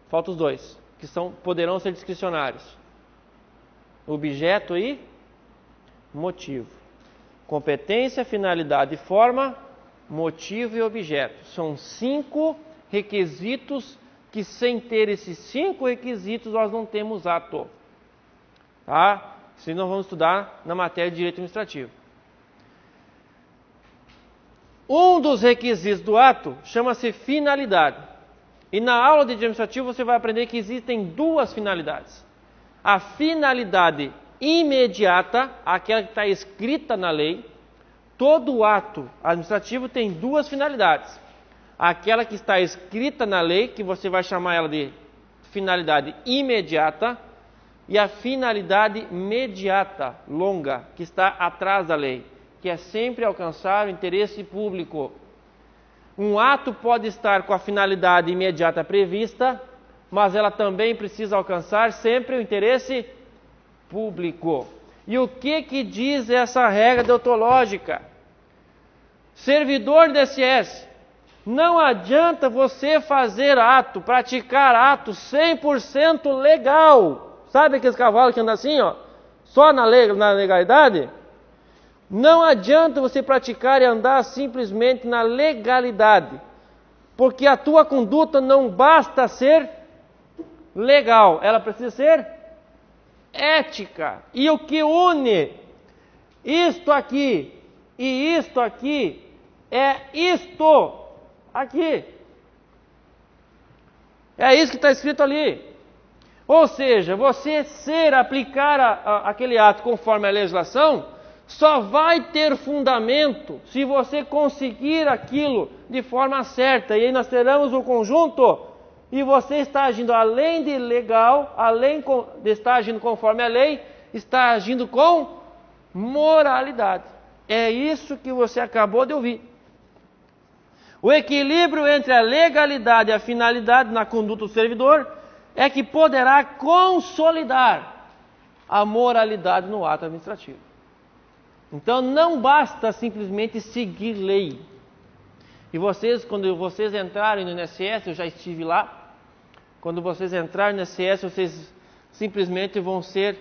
Faltam os 2, que poderão ser discricionários. Objeto e motivo. Competência, finalidade e forma, motivo e objeto. São 5 requisitos que, sem ter esses 5 requisitos, nós não temos ato. Tá? Isso nós vamos estudar na matéria de direito administrativo. Um dos requisitos do ato chama-se finalidade. E na aula de direito administrativo você vai aprender que existem 2 finalidades. A finalidade imediata, aquela que está escrita na lei. Todo ato administrativo tem 2 finalidades. Aquela que está escrita na lei, que você vai chamar ela de finalidade imediata, e a finalidade mediata, longa, que está atrás da lei, que é sempre alcançar o interesse público. Um ato pode estar com a finalidade imediata prevista, mas ela também precisa alcançar sempre o interesse público. E o que diz essa regra deontológica? Servidor de DSS, não adianta você fazer ato, praticar ato 100% legal. Sabe aqueles cavalos que andam assim, ó, só na legalidade? Não adianta você praticar e andar simplesmente na legalidade, porque a tua conduta não basta ser legal, ela precisa ser ética. E o que une isto aqui e isto aqui é isto aqui. É isso que está escrito ali. Ou seja, você aplicar aquele ato conforme a legislação, só vai ter fundamento se você conseguir aquilo de forma certa. E aí nós teremos o conjunto, e você está agindo além de legal, além de estar agindo conforme a lei, está agindo com moralidade. É isso que você acabou de ouvir. O equilíbrio entre a legalidade e a finalidade na conduta do servidor é que poderá consolidar a moralidade no ato administrativo. Então não basta simplesmente seguir lei. E vocês, quando vocês entrarem no INSS, eu já estive lá, quando vocês entrarem no INSS, vocês simplesmente vão ser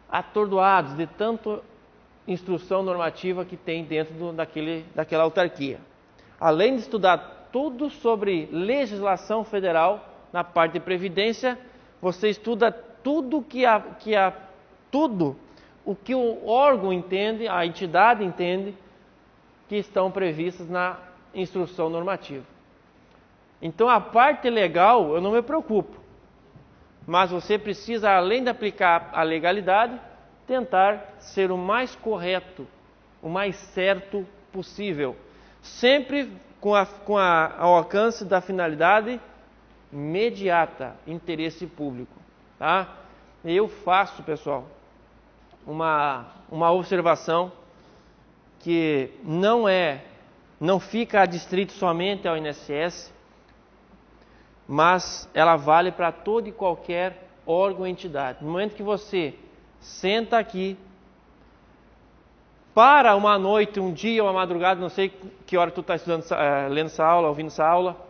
atordoados de tanta instrução normativa que tem dentro daquela autarquia. Além de estudar tudo sobre legislação federal, na parte de previdência, você estuda tudo tudo o que o órgão entende, a entidade entende, que estão previstas na instrução normativa. Então a parte legal eu não me preocupo, mas você precisa, além de aplicar a legalidade, tentar ser o mais correto, o mais certo possível, sempre com ao alcance da finalidade imediata, interesse público, tá? Eu faço, pessoal, uma observação que não fica adstrito somente ao INSS, mas ela vale para todo e qualquer órgão ou entidade. No momento que você senta aqui, para uma noite, um dia, uma madrugada, não sei que hora tu está estudando, lendo essa aula, ouvindo essa aula,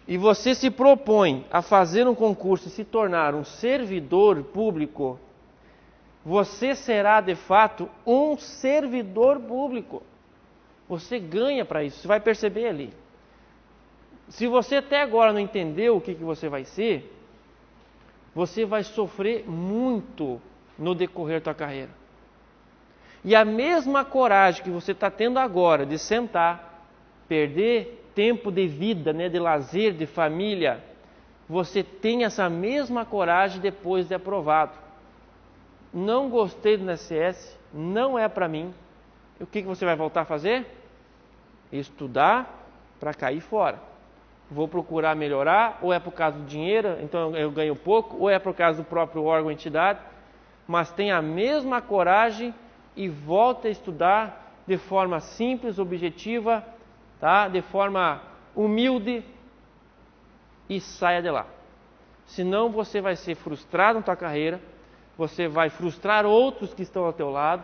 e você se propõe a fazer um concurso e se tornar um servidor público, você será de fato um servidor público. Você ganha para isso, você vai perceber ali. Se você até agora não entendeu o que você vai ser, você vai sofrer muito no decorrer da tua carreira. E a mesma coragem que você está tendo agora de sentar, perder tempo de vida, né, de lazer, de família, você tem essa mesma coragem depois de aprovado. Não gostei do INSS, não é para mim. O que você vai voltar a fazer? Estudar para cair fora. Vou procurar melhorar, ou é por causa do dinheiro, então eu ganho pouco, ou é por causa do próprio órgão ou entidade, mas tem a mesma coragem e volta a estudar de forma simples, objetiva, tá? De forma humilde, e saia de lá. Senão você vai ser frustrado na tua carreira, você vai frustrar outros que estão ao teu lado,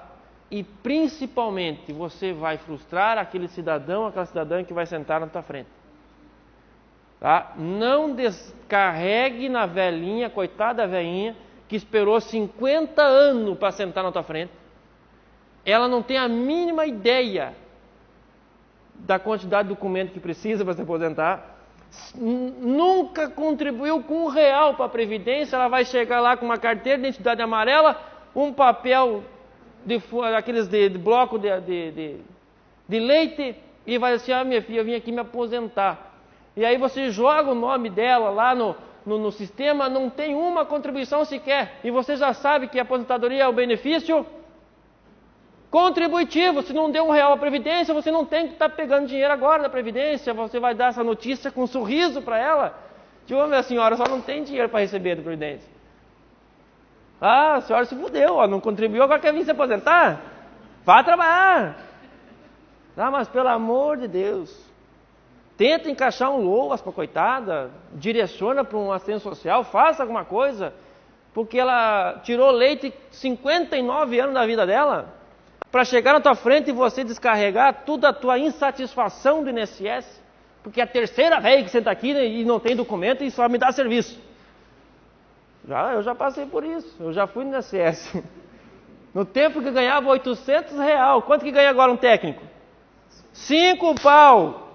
e principalmente você vai frustrar aquele cidadão, aquela cidadã que vai sentar na tua frente. Tá? Não descarregue na velhinha, coitada da velhinha, que esperou 50 anos para sentar na tua frente. Ela não tem a mínima ideia da quantidade de documento que precisa para se aposentar. Nunca contribuiu com R$1 para a Previdência. Ela vai chegar lá com uma carteira de identidade amarela, um papel daqueles de bloco de leite, e vai dizer assim: minha filha, eu vim aqui me aposentar. E aí você joga o nome dela lá no sistema, não tem uma contribuição sequer, e você já sabe que a aposentadoria é o benefício contributivo. Se não deu R$1 a Previdência, você não tem que estar pegando dinheiro agora da Previdência. Você vai dar essa notícia com um sorriso para ela. Tipo, minha senhora só não tem dinheiro para receber da Previdência. Ah, a senhora se fudeu, ó, não contribuiu, agora quer vir se aposentar? Vá trabalhar. Ah, mas pelo amor de Deus, tenta encaixar um LOAS para a coitada, direciona para um assistente social, faça alguma coisa, porque ela tirou leite 59 anos da vida dela, para chegar na tua frente e você descarregar toda a tua insatisfação do INSS, porque é a terceira vez que você está aqui, né, e não tem documento e só me dá serviço. Eu já passei por isso, eu já fui no INSS. No tempo que ganhava R$800, quanto que ganha agora um técnico? 5 pau.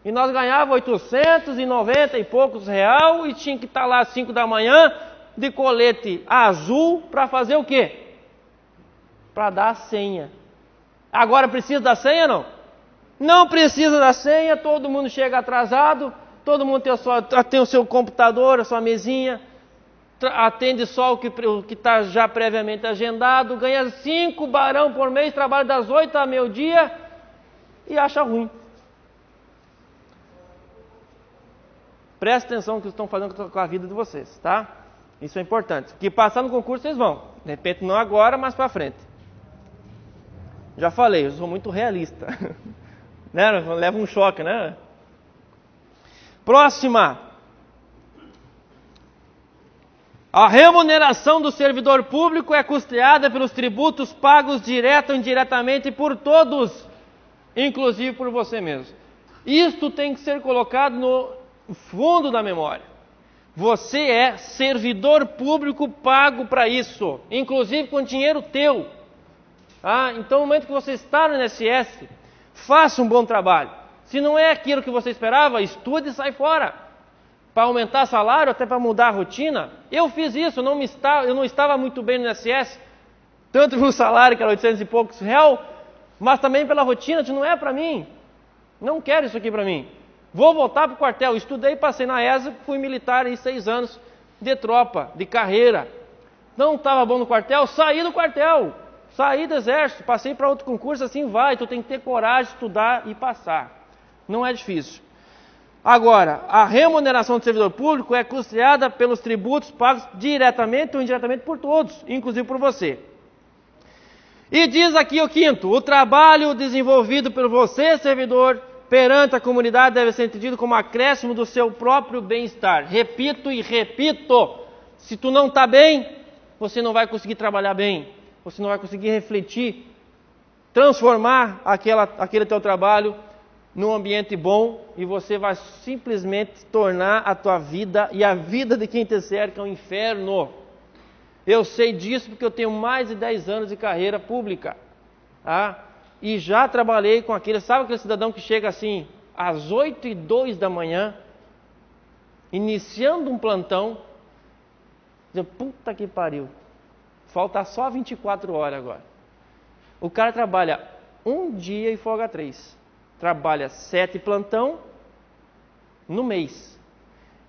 E nós ganhávamos 890 e poucos real, e tinha que estar lá às 5 da manhã, de colete azul, para fazer o quê? Para dar a senha. Agora precisa da senha, não? Não precisa da senha, todo mundo chega atrasado, todo mundo tem o seu computador, a sua mesinha, atende só o que está já previamente agendado, ganha 5 barão por mês, trabalha das 8 ao meio-dia e acha ruim. Preste atenção no que estão fazendo com a vida de vocês, tá? Isso é importante. Que passar no concurso vocês vão. De repente não agora, mas para frente. Já falei, eu sou muito realista. Né? Leva um choque, né? Próxima. A remuneração do servidor público é custeada pelos tributos pagos direto ou indiretamente por todos, inclusive por você mesmo. Isto tem que ser colocado no fundo da memória. Você é servidor público pago para isso, inclusive com dinheiro teu. Então, no momento que você está no INSS, faça um bom trabalho. Se não é aquilo que você esperava, estude e sai fora. Para aumentar salário, até para mudar a rotina. Eu fiz isso, eu não estava muito bem no INSS, tanto pelo salário, que era 800 e poucos reais, mas também pela rotina, que não é para mim. Não quero isso aqui para mim. Vou voltar para o quartel. Estudei, passei na ESA, fui militar aí 6 anos de tropa, de carreira. Não estava bom no quartel, saí do quartel, saí do exército, passei para outro concurso, assim vai. Tu tem que ter coragem de estudar e passar. Não é difícil. Agora, a remuneração do servidor público é custeada pelos tributos pagos diretamente ou indiretamente por todos, inclusive por você. E diz aqui o quinto: o trabalho desenvolvido por você, servidor, perante a comunidade deve ser entendido como acréscimo do seu próprio bem-estar. Repito e repito, se tu não está bem, você não vai conseguir trabalhar bem, você não vai conseguir refletir, transformar aquele teu trabalho num ambiente bom, e você vai simplesmente tornar a tua vida e a vida de quem te cerca um inferno. Eu sei disso porque eu tenho mais de 10 anos de carreira pública. E já trabalhei com sabe aquele cidadão que chega assim, às 8h02 da manhã, iniciando um plantão, diz, puta que pariu, falta só 24 horas agora. O cara trabalha um dia e folga 3. Trabalha 7 plantão no mês.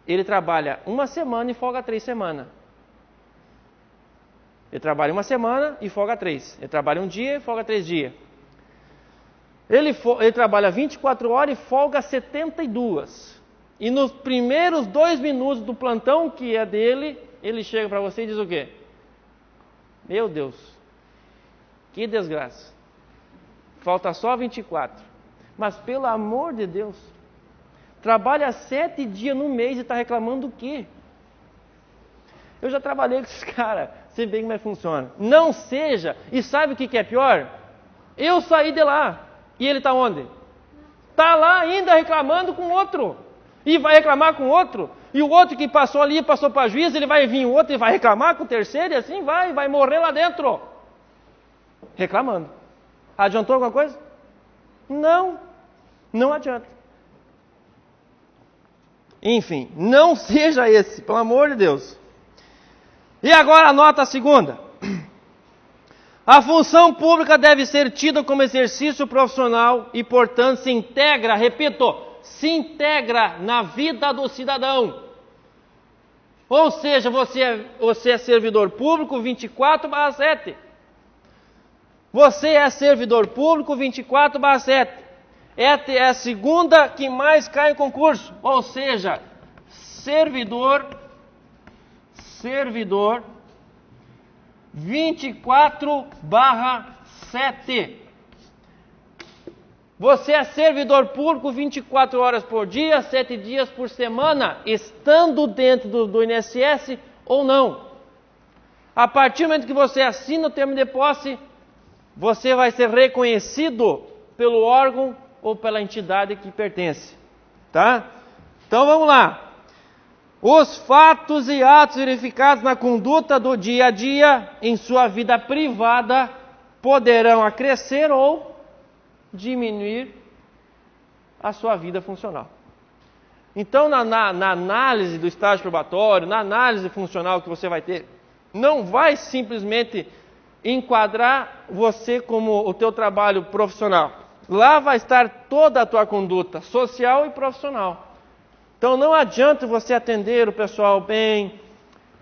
Ele trabalha 1 semana e folga 3 semanas. Ele trabalha 1 semana e folga 3. Ele trabalha um dia e folga 3 dias. Ele trabalha 24 horas e folga 72. E nos primeiros 2 minutos do plantão que é dele, ele chega para você e diz o quê? Meu Deus, que desgraça. Falta só 24. Mas pelo amor de Deus, trabalha 7 dias no mês e está reclamando do quê? Eu já trabalhei com esses caras, sei bem como é que funciona. Não seja, e sabe o que é pior? Eu saí de lá, e ele está onde? Está lá ainda reclamando com outro, e vai reclamar com outro, e o outro que passou ali, passou para juiz, ele vai vir o outro e vai reclamar com o terceiro, e assim vai morrer lá dentro, reclamando. Adiantou alguma coisa? Não adianta. Enfim, não seja esse, pelo amor de Deus. E agora a nota segunda. A função pública deve ser tida como exercício profissional e, portanto, se integra, repito, se integra na vida do cidadão. Ou seja, você é servidor público 24/7. Você é servidor público 24/7. É a segunda que mais cai em concurso. Ou seja, servidor 24/7. Você é servidor público 24 horas por dia, 7 dias por semana, estando dentro do INSS ou não. A partir do momento que você assina o termo de posse, você vai ser reconhecido pelo órgão ou pela entidade que pertence. Tá? Então vamos lá. Os fatos e atos verificados na conduta do dia a dia em sua vida privada poderão acrescer ou diminuir a sua vida funcional. Então, na análise do estágio probatório, na análise funcional que você vai ter, não vai simplesmente enquadrar você como o teu trabalho profissional. Lá vai estar toda a tua conduta social e profissional. Então não adianta você atender o pessoal bem,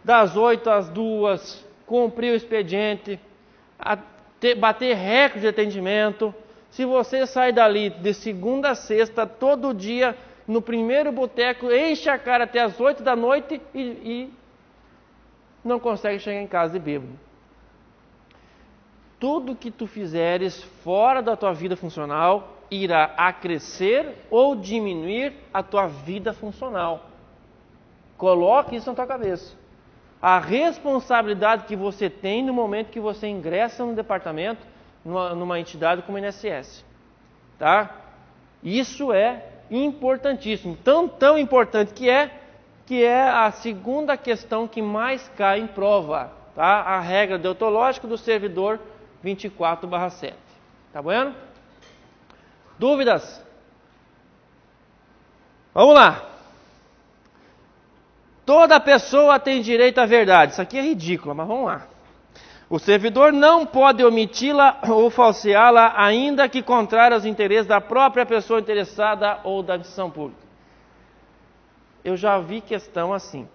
das 8 às 2, cumprir o expediente, bater recorde de atendimento, se você sai dali de segunda a sexta, todo dia, no primeiro boteco, enche a cara até as 8 da noite e não consegue chegar em casa de bêbado. Tudo que tu fizeres fora da tua vida funcional irá acrescer ou diminuir a tua vida funcional. Coloque isso na tua cabeça. A responsabilidade que você tem no momento que você ingressa no departamento, numa entidade como a INSS. Tá? Isso é importantíssimo. Tão importante que é a segunda questão que mais cai em prova. Tá? A regra deontológica do servidor 24/7. Tá vendo? Dúvidas? Vamos lá. Toda pessoa tem direito à verdade. Isso aqui é ridículo, mas vamos lá. O servidor não pode omiti-la ou falseá-la, ainda que contrária aos interesses da própria pessoa interessada ou da instituição pública. Eu já vi questão assim.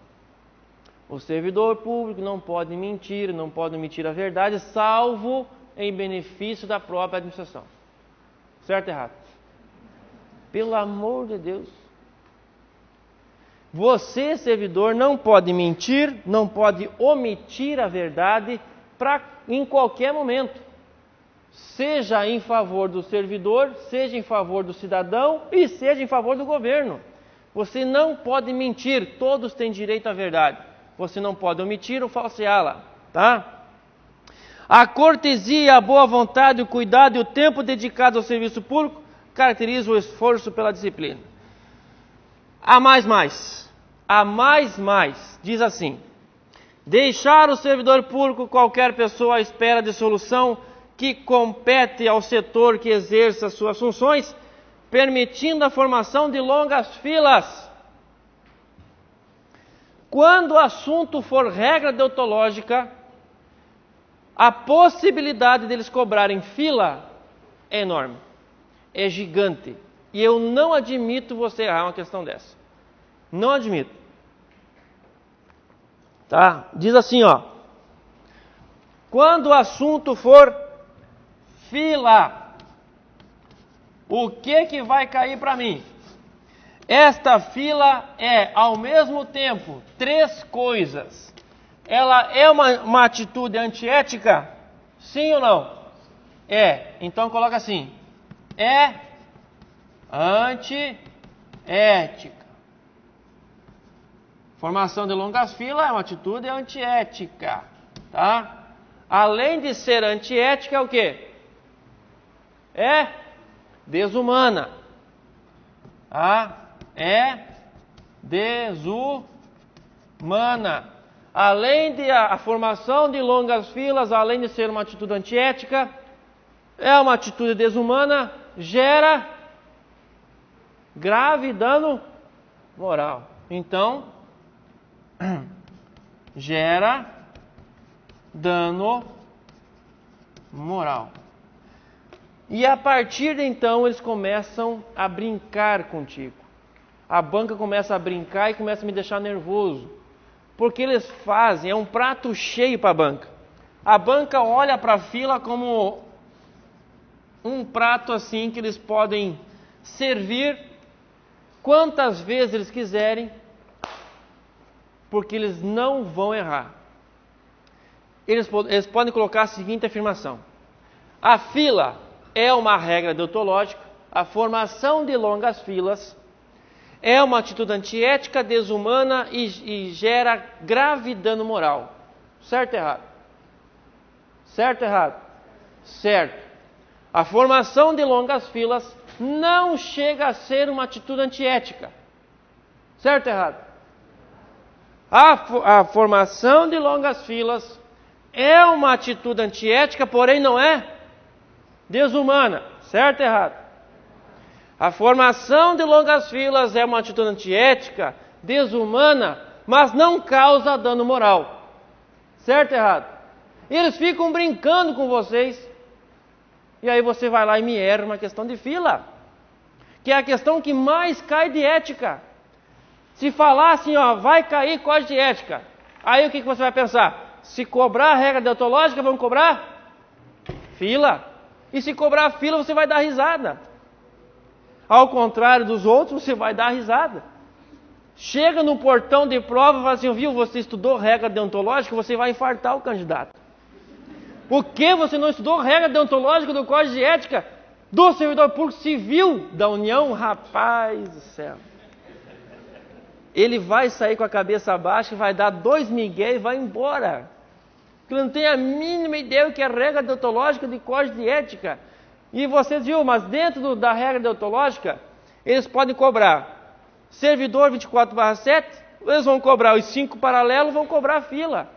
O servidor público não pode mentir, não pode omitir a verdade, salvo em benefício da própria administração. Certo ou errado? Pelo amor de Deus. Você, servidor, não pode mentir, não pode omitir a verdade em qualquer momento. Seja em favor do servidor, seja em favor do cidadão e seja em favor do governo. Você não pode mentir, todos têm direito à verdade. Você não pode omitir ou falseá-la, tá? A cortesia, a boa vontade, o cuidado e o tempo dedicado ao serviço público caracterizam o esforço pela disciplina. A mais, diz assim: deixar o servidor público qualquer pessoa à espera de solução que compete ao setor que exerça suas funções, permitindo a formação de longas filas. Quando o assunto for regra deontológica, a possibilidade deles cobrarem fila é enorme, é gigante. E eu não admito você errar uma questão dessa. Não admito. Tá? Diz assim, ó. Quando o assunto for fila, o que vai cair para mim? Esta fila é, ao mesmo tempo, 3 coisas. Ela é uma atitude antiética? Sim ou não? É. Então coloca assim. É antiética. Formação de longas filas é uma atitude antiética. Tá? Além de ser antiética, é o quê? É desumana. Tá? É desumana. Além de a formação de longas filas, além de ser uma atitude antiética, é uma atitude desumana, gera grave dano moral. Então, gera dano moral. E a partir de então, eles começam a brincar contigo. A banca começa a brincar e começa a me deixar nervoso. Porque eles fazem, é um prato cheio para a banca. A banca olha para a fila como um prato assim que eles podem servir quantas vezes eles quiserem, porque eles não vão errar. Eles podem colocar a seguinte afirmação: a fila é uma regra deontológica, a formação de longas filas é uma atitude antiética, desumana e gera grave dano moral. Certo ou errado? Certo ou errado? Certo. A formação de longas filas não chega a ser uma atitude antiética. Certo ou errado? A formação de longas filas é uma atitude antiética, porém não é desumana. Certo ou errado? A formação de longas filas é uma atitude antiética, desumana, mas não causa dano moral. Certo ou errado? E eles ficam brincando com vocês. E aí você vai lá e me erra uma questão de fila, que é a questão que mais cai de ética. Se falar assim, ó, vai cair código de ética, aí o que você vai pensar? Se cobrar a regra deontológica, vão cobrar fila. E se cobrar fila, você vai dar risada. Ao contrário dos outros, você vai dar risada. Chega no portão de prova e fala assim, viu, você estudou regra deontológica, você vai infartar o candidato. Por que você não estudou regra deontológica do Código de Ética do servidor público civil da União? Rapaz do céu. Ele vai sair com a cabeça baixa, vai dar 2 migué e vai embora. Porque não tem a mínima ideia do que é regra deontológica de Código de Ética. E vocês viram, mas dentro da regra deontológica, eles podem cobrar servidor 24/7, eles vão cobrar os 5 paralelos, vão cobrar fila.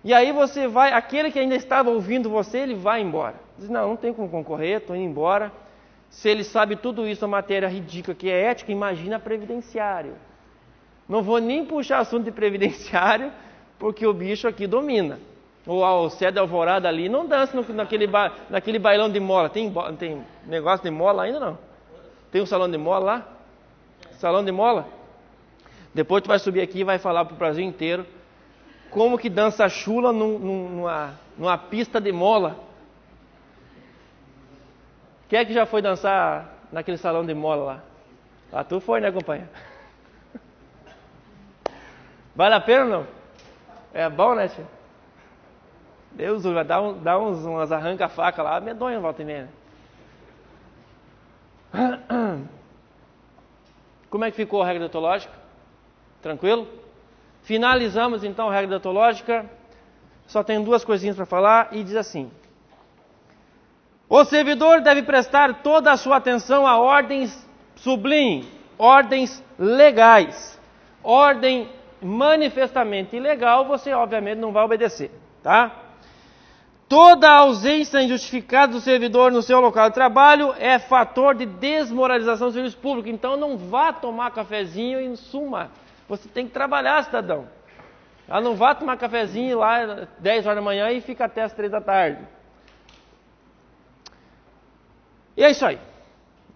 E aí você vai, aquele que ainda estava ouvindo você, ele vai embora. Diz, não tem como concorrer, estou indo embora. Se ele sabe tudo isso, a matéria ridícula que é ética, imagina previdenciário. Não vou nem puxar assunto de previdenciário, porque o bicho aqui domina. O Cé de Alvorada ali não dança naquele bailão de mola. Tem negócio de mola ainda não? Tem um salão de mola lá? Salão de mola? Depois tu vai subir aqui e vai falar para o Brasil inteiro como que dança chula numa pista de mola. Quem é que já foi dançar naquele salão de mola lá? Ah, tu foi, né, companheiro? Vale a pena ou não? É bom, né, tio? Deus, vai dar umas arranca-faca lá, medonha, volta e meia. Como é que ficou a regra deontológica? Tranquilo? Finalizamos então a regra deontológica. Só tenho 2 coisinhas para falar e diz assim: o servidor deve prestar toda a sua atenção a ordens sublime, ordens legais. Ordem manifestamente ilegal, você obviamente não vai obedecer, tá? Toda ausência injustificada do servidor no seu local de trabalho é fator de desmoralização do serviço público. Então não vá tomar cafezinho e suma. Você tem que trabalhar, cidadão. Não vá tomar cafezinho lá 10 horas da manhã e fica até as 3 da tarde. E é isso aí.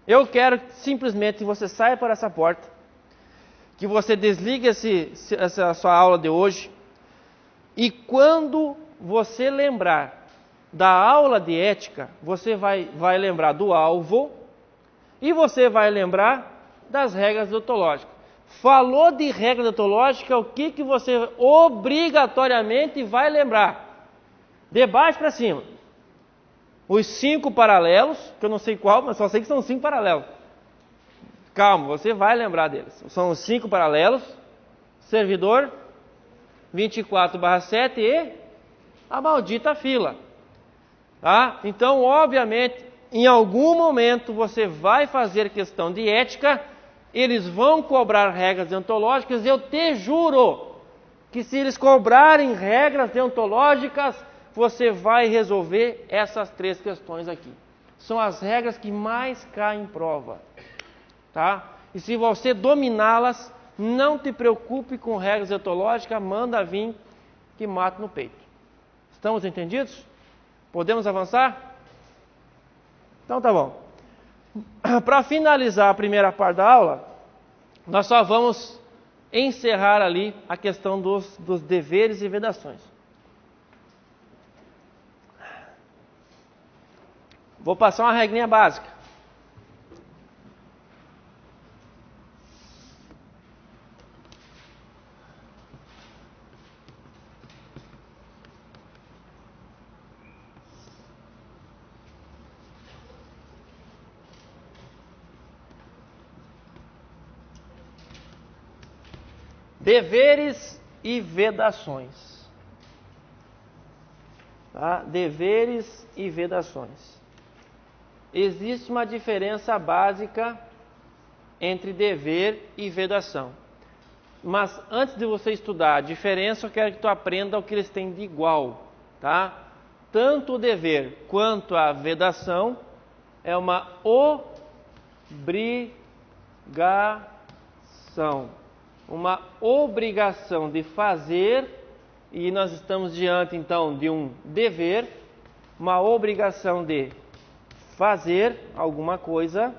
Eu quero simplesmente que você saia por essa porta, que você desligue essa sua aula de hoje, e quando você lembrar da aula de ética, você vai lembrar do alvo e você vai lembrar das regras deontológicas. Falou de regra deontológica, o que você obrigatoriamente vai lembrar? De baixo para cima. Os 5 paralelos, que eu não sei qual, mas só sei que são 5 paralelos. Calma, você vai lembrar deles. São os 5 paralelos, servidor 24/7 e a maldita fila. Tá? Então, obviamente, em algum momento você vai fazer questão de ética, eles vão cobrar regras deontológicas, eu te juro que se eles cobrarem regras deontológicas, você vai resolver essas 3 questões aqui. São as regras que mais caem em prova. Tá? E se você dominá-las, não te preocupe com regras deontológicas, manda vir que mata no peito. Estamos entendidos? Podemos avançar? Então tá bom. Para finalizar a primeira parte da aula, nós só vamos encerrar ali a questão dos deveres e vedações. Vou passar uma regrinha básica. Deveres e vedações. Tá? Deveres e vedações. Existe uma diferença básica entre dever e vedação. Mas antes de você estudar a diferença, eu quero que tu aprenda o que eles têm de igual. Tá? Tanto o dever quanto a vedação é uma obrigação. Uma obrigação de fazer, e nós estamos diante então de um dever, uma obrigação de fazer alguma coisa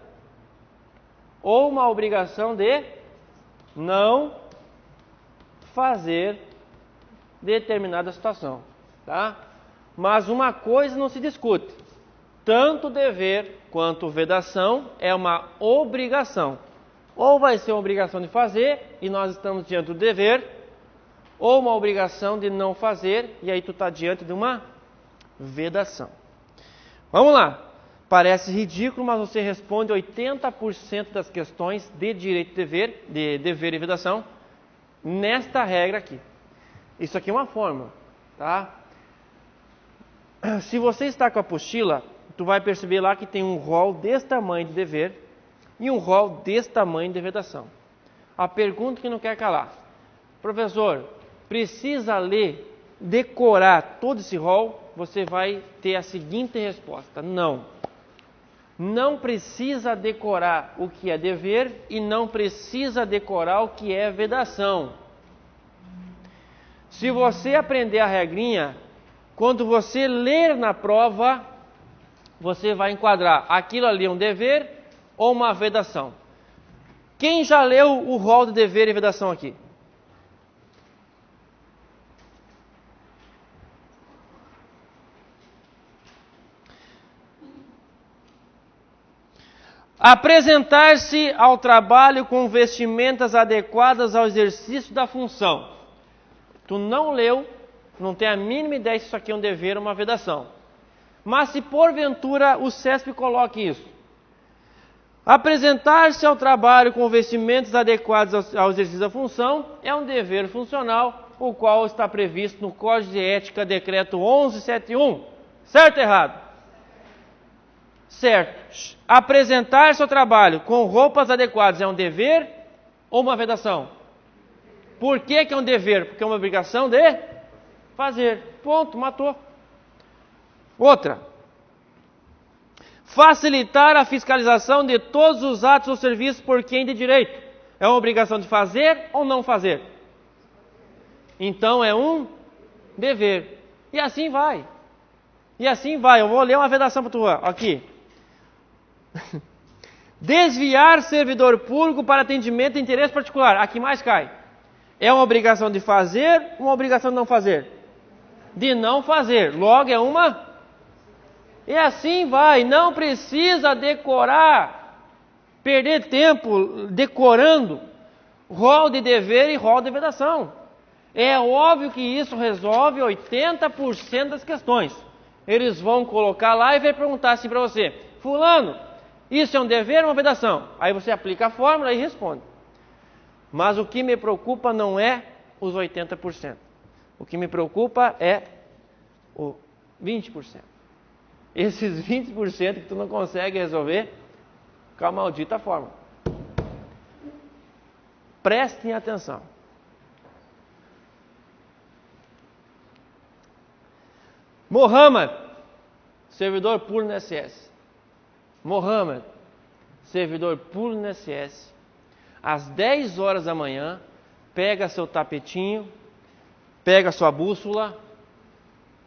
ou uma obrigação de não fazer determinada situação, tá? Mas uma coisa não se discute, tanto dever quanto vedação é uma obrigação. Ou vai ser uma obrigação de fazer, e nós estamos diante do dever, ou uma obrigação de não fazer, e aí tu está diante de uma vedação. Vamos lá. Parece ridículo, mas você responde 80% das questões de direito de dever e vedação nesta regra aqui. Isso aqui é uma fórmula, tá? Se você está com a apostila, tu vai perceber lá que tem um rol desse tamanho de dever e um rol desse tamanho de vedação. A pergunta que não quer calar: professor, precisa ler, decorar todo esse rol? Você vai ter a seguinte resposta: não. Não precisa decorar o que é dever e não precisa decorar o que é vedação. Se você aprender a regrinha, quando você ler na prova, você vai enquadrar aquilo ali é um dever ou uma vedação. Quem já leu o rol de dever e vedação aqui? Apresentar-se ao trabalho com vestimentas adequadas ao exercício da função. Tu não leu, não tem a mínima ideia se isso aqui é um dever ou uma vedação. Mas se porventura o CESP coloque isso: apresentar-se ao trabalho com vestimentas adequados ao exercício da função é um dever funcional, o qual está previsto no Código de Ética, Decreto 1171. Certo ou errado? Certo. Apresentar-se ao trabalho com roupas adequadas é um dever ou uma vedação? Por que é um dever? Porque é uma obrigação de fazer. Ponto, matou. Outra. Facilitar a fiscalização de todos os atos ou serviços por quem de direito. É uma obrigação de fazer ou não fazer? Então é um dever. E assim vai. E assim vai. Eu vou ler uma vedação para tu aqui. Desviar servidor público para atendimento de interesse particular. Aqui mais cai. É uma obrigação de fazer ou uma obrigação de não fazer? De não fazer. Logo é uma. E assim vai. Não precisa decorar, perder tempo decorando rol de dever e rol de vedação. É óbvio que isso resolve 80% das questões. Eles vão colocar lá e vai perguntar assim para você: fulano, isso é um dever ou uma vedação? Aí você aplica a fórmula e responde. Mas o que me preocupa não é os 80%. O que me preocupa é o 20%. Esses 20% que tu não consegue resolver com a maldita fórmula. Prestem atenção. Mohamed, servidor público no INSS. Mohamed, servidor público no INSS, às 10 horas da manhã, pega seu tapetinho, pega sua bússola,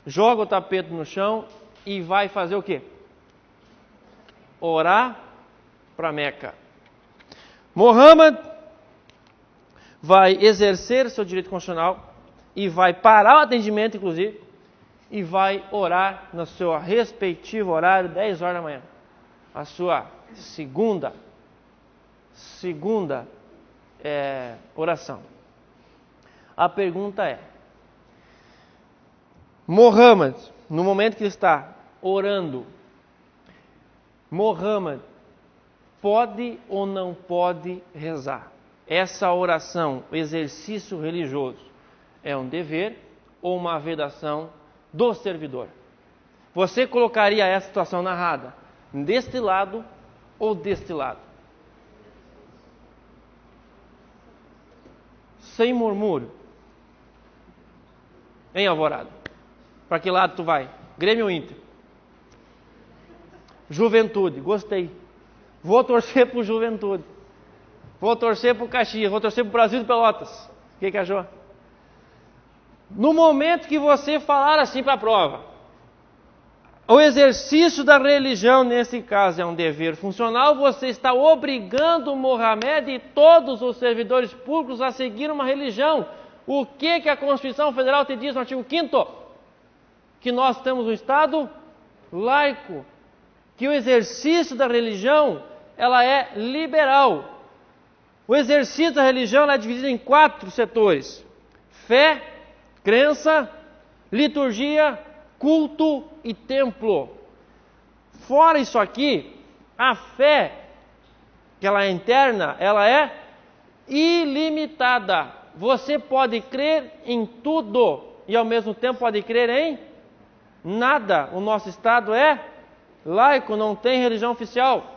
joga o tapete no chão e vai fazer o quê? Orar para Meca. Mohamed vai exercer seu direito constitucional e vai parar o atendimento, inclusive, e vai orar no seu respectivo horário, 10 horas da manhã. A sua segunda oração. A pergunta é: Mohamed, no momento que ele está orando, Mohamed pode ou não pode rezar? Essa oração, o exercício religioso, é um dever ou uma vedação do servidor? Você colocaria essa situação narrada deste lado ou deste lado? Sem murmúrio. Em Alvorada. Para que lado tu vai? Grêmio ou Inter? Juventude, gostei. Vou torcer pro Juventude. Vou torcer pro Caxias, vou torcer pro Brasil de Pelotas. O que achou? No momento que você falar assim para a prova, O exercício da religião, nesse caso, é um dever funcional. Você está obrigando Mohamed e todos os servidores públicos a seguir uma religião. O que a Constituição Federal te diz no artigo 5º? Que nós temos um Estado laico. Que o exercício da religião, ela é liberal. O exercício da religião é dividido em 4 setores: fé, crença, liturgia, culto e templo. Fora isso aqui, a fé, que ela é interna, ela é ilimitada. Você pode crer em tudo e ao mesmo tempo pode crer em nada. O nosso Estado é laico, não tem religião oficial.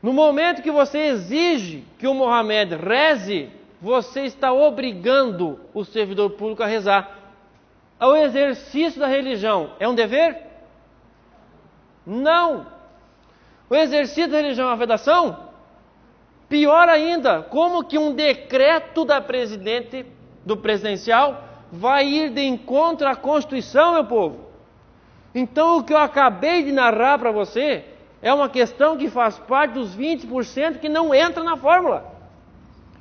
No momento que você exige que o Mohamed reze, você está obrigando o servidor público a rezar. O exercício da religião é um dever? Não. O exercício da religião é uma vedação? Pior ainda, como que um decreto do presidencial vai ir de encontro à Constituição, meu povo? Então o que eu acabei de narrar para você é uma questão que faz parte dos 20% que não entra na fórmula.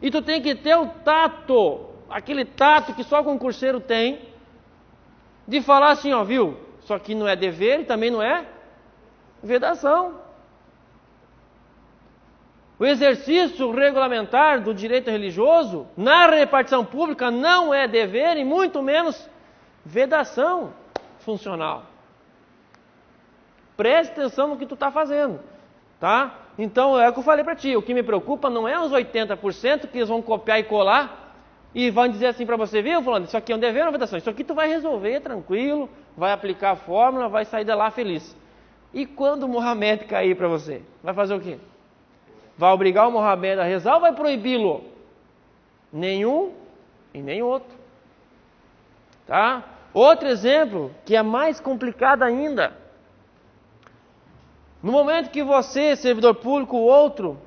E tu tem que ter o tato, aquele tato que só o concurseiro tem, de falar assim, ó, viu? Isso aqui não é dever e também não é vedação. O exercício regulamentar do direito religioso na repartição pública não é dever e muito menos vedação funcional. Preste atenção no que tu está fazendo, tá? Então é o que eu falei para ti, o que me preocupa não é os 80% que eles vão copiar e colar e vão dizer assim para você, viu, falando, isso aqui é um dever ou uma vedação? Isso aqui tu vai resolver tranquilo, vai aplicar a fórmula, vai sair de lá feliz. E quando o Mohamed cair para você, vai fazer o quê? Vai obrigar o Mohamed a rezar ou vai proibi-lo? Nenhum e nem outro. Tá? Outro exemplo, que é mais complicado ainda. No momento que você, servidor público, o outro,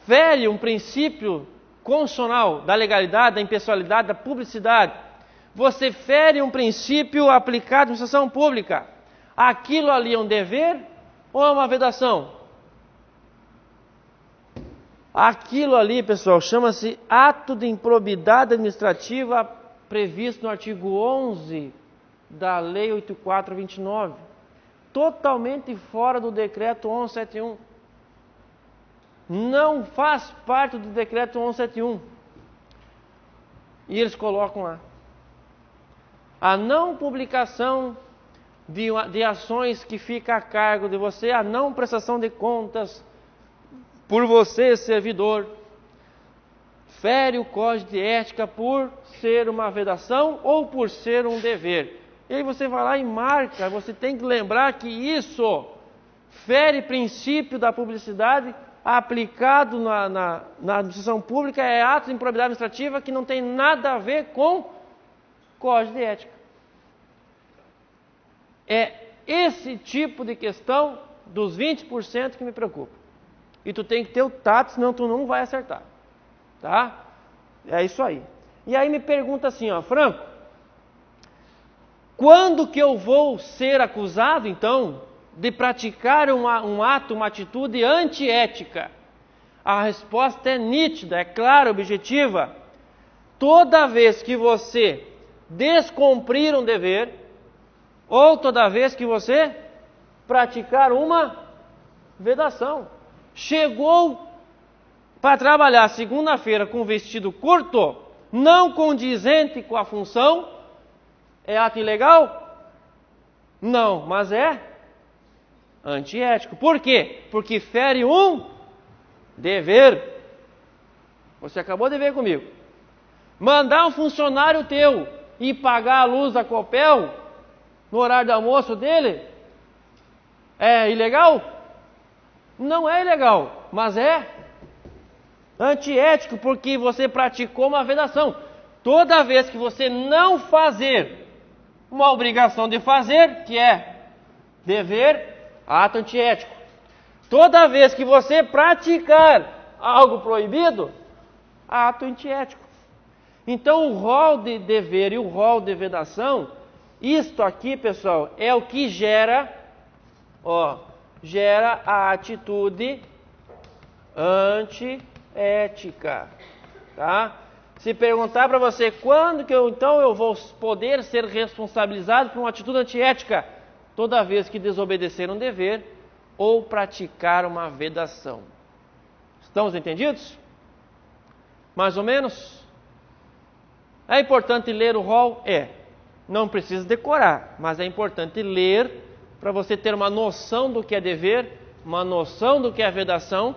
fere um princípio constitucional da legalidade, da impessoalidade, da publicidade, você fere um princípio aplicado na administração pública. Aquilo ali é um dever ou é uma vedação? Aquilo ali, pessoal, chama-se ato de improbidade administrativa previsto no artigo 11 da Lei 8.429. Totalmente fora do decreto 1171. Não faz parte do decreto 1171. E eles colocam lá: a não publicação de ações que fica a cargo de você, a não prestação de contas por você, servidor, fere o código de ética por ser uma vedação ou por ser um dever. E aí você vai lá e marca, você tem que lembrar que isso fere princípio da publicidade aplicado na administração pública, é ato de improbidade administrativa que não tem nada a ver com código de ética. É esse tipo de questão dos 20% que me preocupa. E tu tem que ter o tato, senão tu não vai acertar. Tá? É isso aí. E aí me pergunta assim, ó, Franco, quando que eu vou ser acusado, então, de praticar um ato, uma atitude antiética? A resposta é nítida, é clara, objetiva. Toda vez que você descumprir um dever, ou toda vez que você praticar uma vedação. Chegou para trabalhar segunda-feira com vestido curto, não condizente com a função, é ato ilegal? Não, mas é antiético. Por quê? Porque fere um dever. Você acabou de ver comigo. Mandar um funcionário teu ir pagar a luz da Copel no horário de almoço dele é ilegal? Não é ilegal, mas é antiético, porque você praticou uma vedação. Toda vez que você não fazer uma obrigação de fazer, que é dever, ato antiético. Toda vez que você praticar algo proibido, ato antiético. Então o rol de dever e o rol de vedação Isto aqui, pessoal, é o que gera a atitude antiética, tá? Se perguntar para você quando que eu vou poder ser responsabilizado por uma atitude antiética, toda vez que desobedecer um dever ou praticar uma vedação. Estamos entendidos? Mais ou menos? É importante ler o rol? Não precisa decorar, mas é importante ler para você ter uma noção do que é dever, uma noção do que é vedação,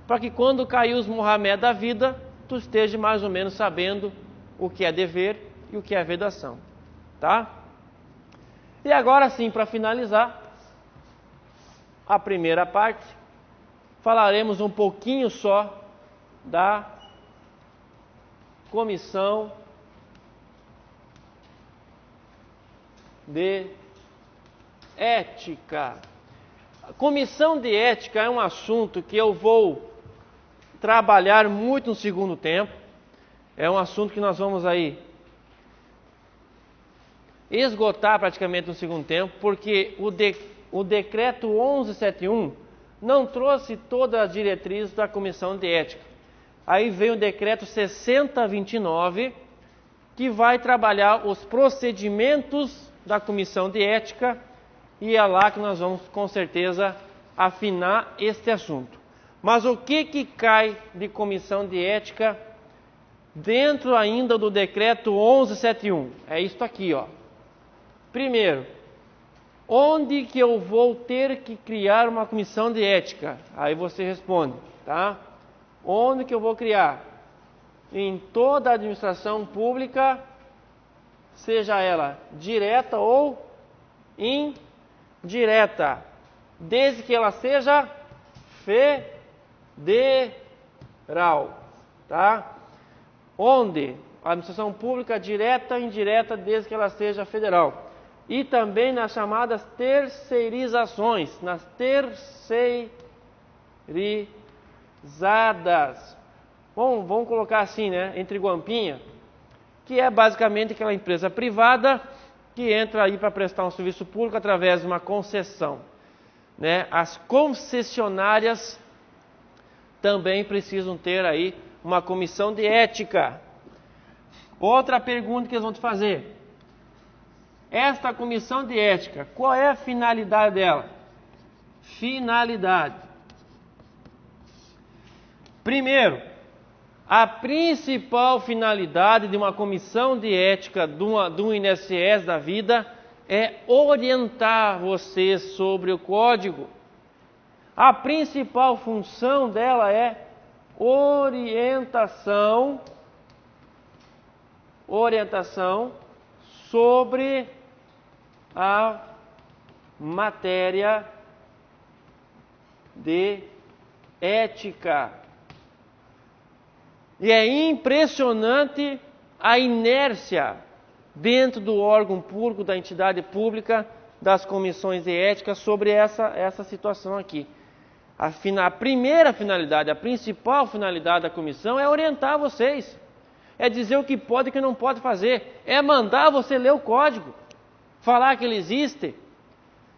para que quando cair os Mohamed da vida, tu esteja mais ou menos sabendo o que é dever e o que é vedação, tá? E agora sim, para finalizar a primeira parte, falaremos um pouquinho só da comissão de ética. A comissão de ética é um assunto que eu vou trabalhar muito no segundo tempo. É um assunto que nós vamos aí esgotar praticamente no segundo tempo, porque o decreto 1171 não trouxe todas as diretrizes da comissão de ética. Aí veio o decreto 6029, que vai trabalhar os procedimentos da comissão de ética, e é lá que nós vamos com certeza afinar este assunto. Mas o que cai de comissão de ética dentro ainda do decreto 1171? É isto aqui, ó. Primeiro, onde que eu vou ter que criar uma comissão de ética? Aí você responde, tá? Onde que eu vou criar? Em toda a administração pública, seja ela direta ou indireta, desde que ela seja federal, tá? Onde? A administração pública direta ou indireta, desde que ela seja federal. E também nas chamadas terceirizações, nas terceirizadas. Bom, vamos colocar assim, né? Entre guampinha, que é basicamente aquela empresa privada que entra aí para prestar um serviço público através de uma concessão, né? As concessionárias também precisam ter aí uma comissão de ética. Outra pergunta que eles vão te fazer: esta comissão de ética, qual é a finalidade dela? Finalidade. Primeiro, a principal finalidade de uma comissão de ética do INSS da vida é orientar você sobre o código. A principal função dela é orientação sobre a matéria de ética. E é impressionante a inércia dentro do órgão público, da entidade pública, das comissões de ética sobre essa situação aqui. A primeira finalidade, a principal finalidade da comissão é orientar vocês. É dizer o que pode e o que não pode fazer. É mandar você ler o código, falar que ele existe,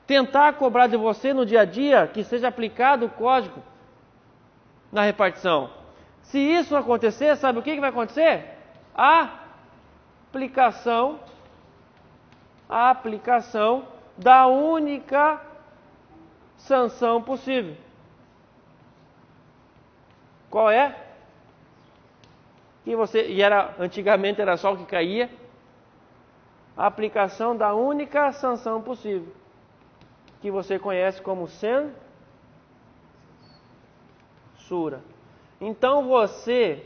tentar cobrar de você no dia a dia que seja aplicado o código na repartição. Se isso não acontecer, sabe o que vai acontecer? A aplicação da única sanção possível. Qual é? Antigamente era só o que caía. A aplicação da única sanção possível, que você conhece como censura. Então você,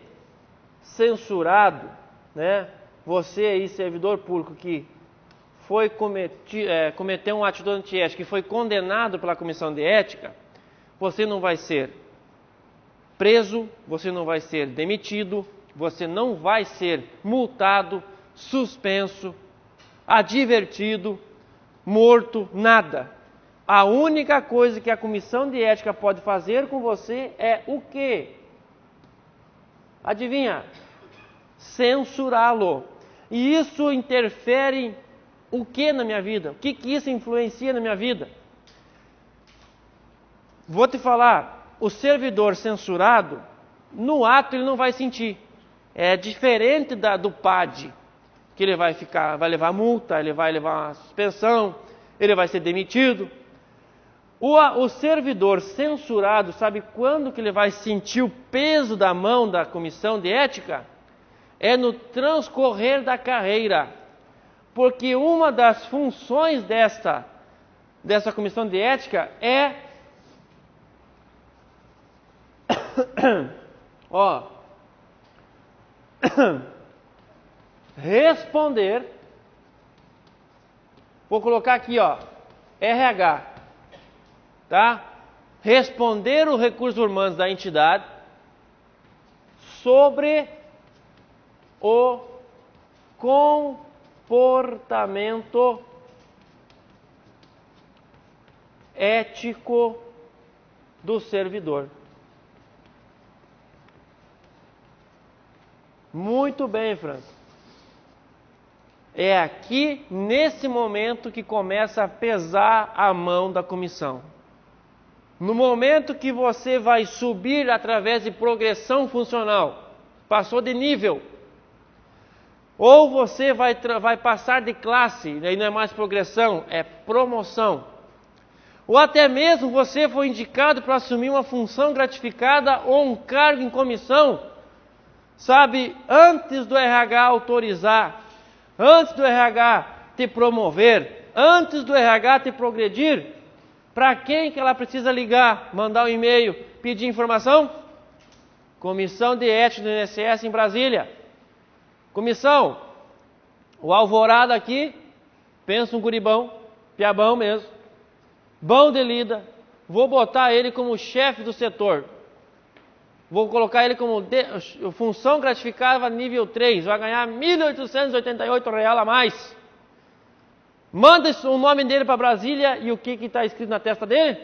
censurado, né? Você aí, servidor público que foi cometeu uma atitude antiética, que foi condenado pela comissão de ética, você não vai ser preso, você não vai ser demitido, você não vai ser multado, suspenso, advertido, morto, nada. A única coisa que a comissão de ética pode fazer com você é o quê? Adivinha? Censurá-lo. E isso interfere o que na minha vida? O que isso influencia na minha vida? Vou te falar, o servidor censurado, no ato ele não vai sentir. É diferente do PAD, que ele vai levar multa, ele vai levar uma suspensão, ele vai ser demitido. O servidor censurado, sabe quando que ele vai sentir o peso da mão da comissão de ética? É no transcorrer da carreira. Porque uma das funções dessa comissão de ética é responder. Vou colocar aqui, RH, tá? Responder os recursos humanos da entidade sobre o comportamento ético do servidor. Muito bem, Franco. É aqui, nesse momento, que começa a pesar a mão da comissão. No momento que você vai subir através de progressão funcional, passou de nível, ou você vai passar de classe, aí não é mais progressão, é promoção. Ou até mesmo você foi indicado para assumir uma função gratificada ou um cargo em comissão, sabe, antes do RH autorizar, antes do RH te promover, antes do RH te progredir, para quem que ela precisa ligar, mandar um e-mail, pedir informação? Comissão de Ética do INSS em Brasília. Comissão, o Alvorada aqui, pensa um guribão, piabão mesmo, bom de lida, vou botar ele como chefe do setor. Vou colocar ele como função gratificada nível 3, vai ganhar R$ 1.888 a mais. Manda o nome dele para Brasília e o que está escrito na testa dele?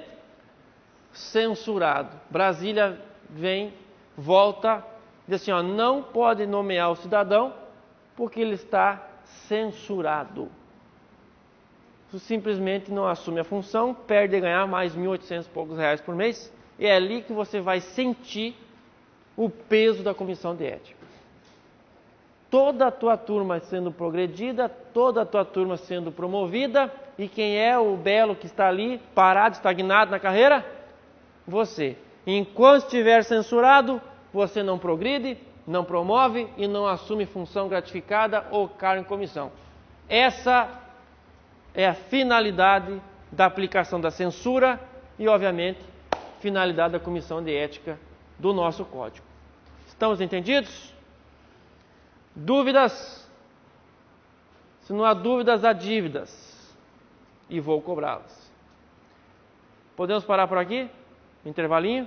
Censurado. Brasília vem, volta, diz assim, não pode nomear o cidadão porque ele está censurado. Simplesmente não assume a função, perde a ganhar mais R$ 1.800 e poucos por mês. E é ali que você vai sentir o peso da comissão de ética. Toda a tua turma sendo progredida, toda a tua turma sendo promovida, e quem é o belo que está ali, parado, estagnado na carreira? Você. Enquanto estiver censurado, você não progride, não promove e não assume função gratificada ou cargo em comissão. Essa é a finalidade da aplicação da censura e, obviamente, finalidade da comissão de ética do nosso código. Estamos entendidos? Dúvidas? Se não há dúvidas, há dívidas. E vou cobrá-las. Podemos parar por aqui? Intervalinho?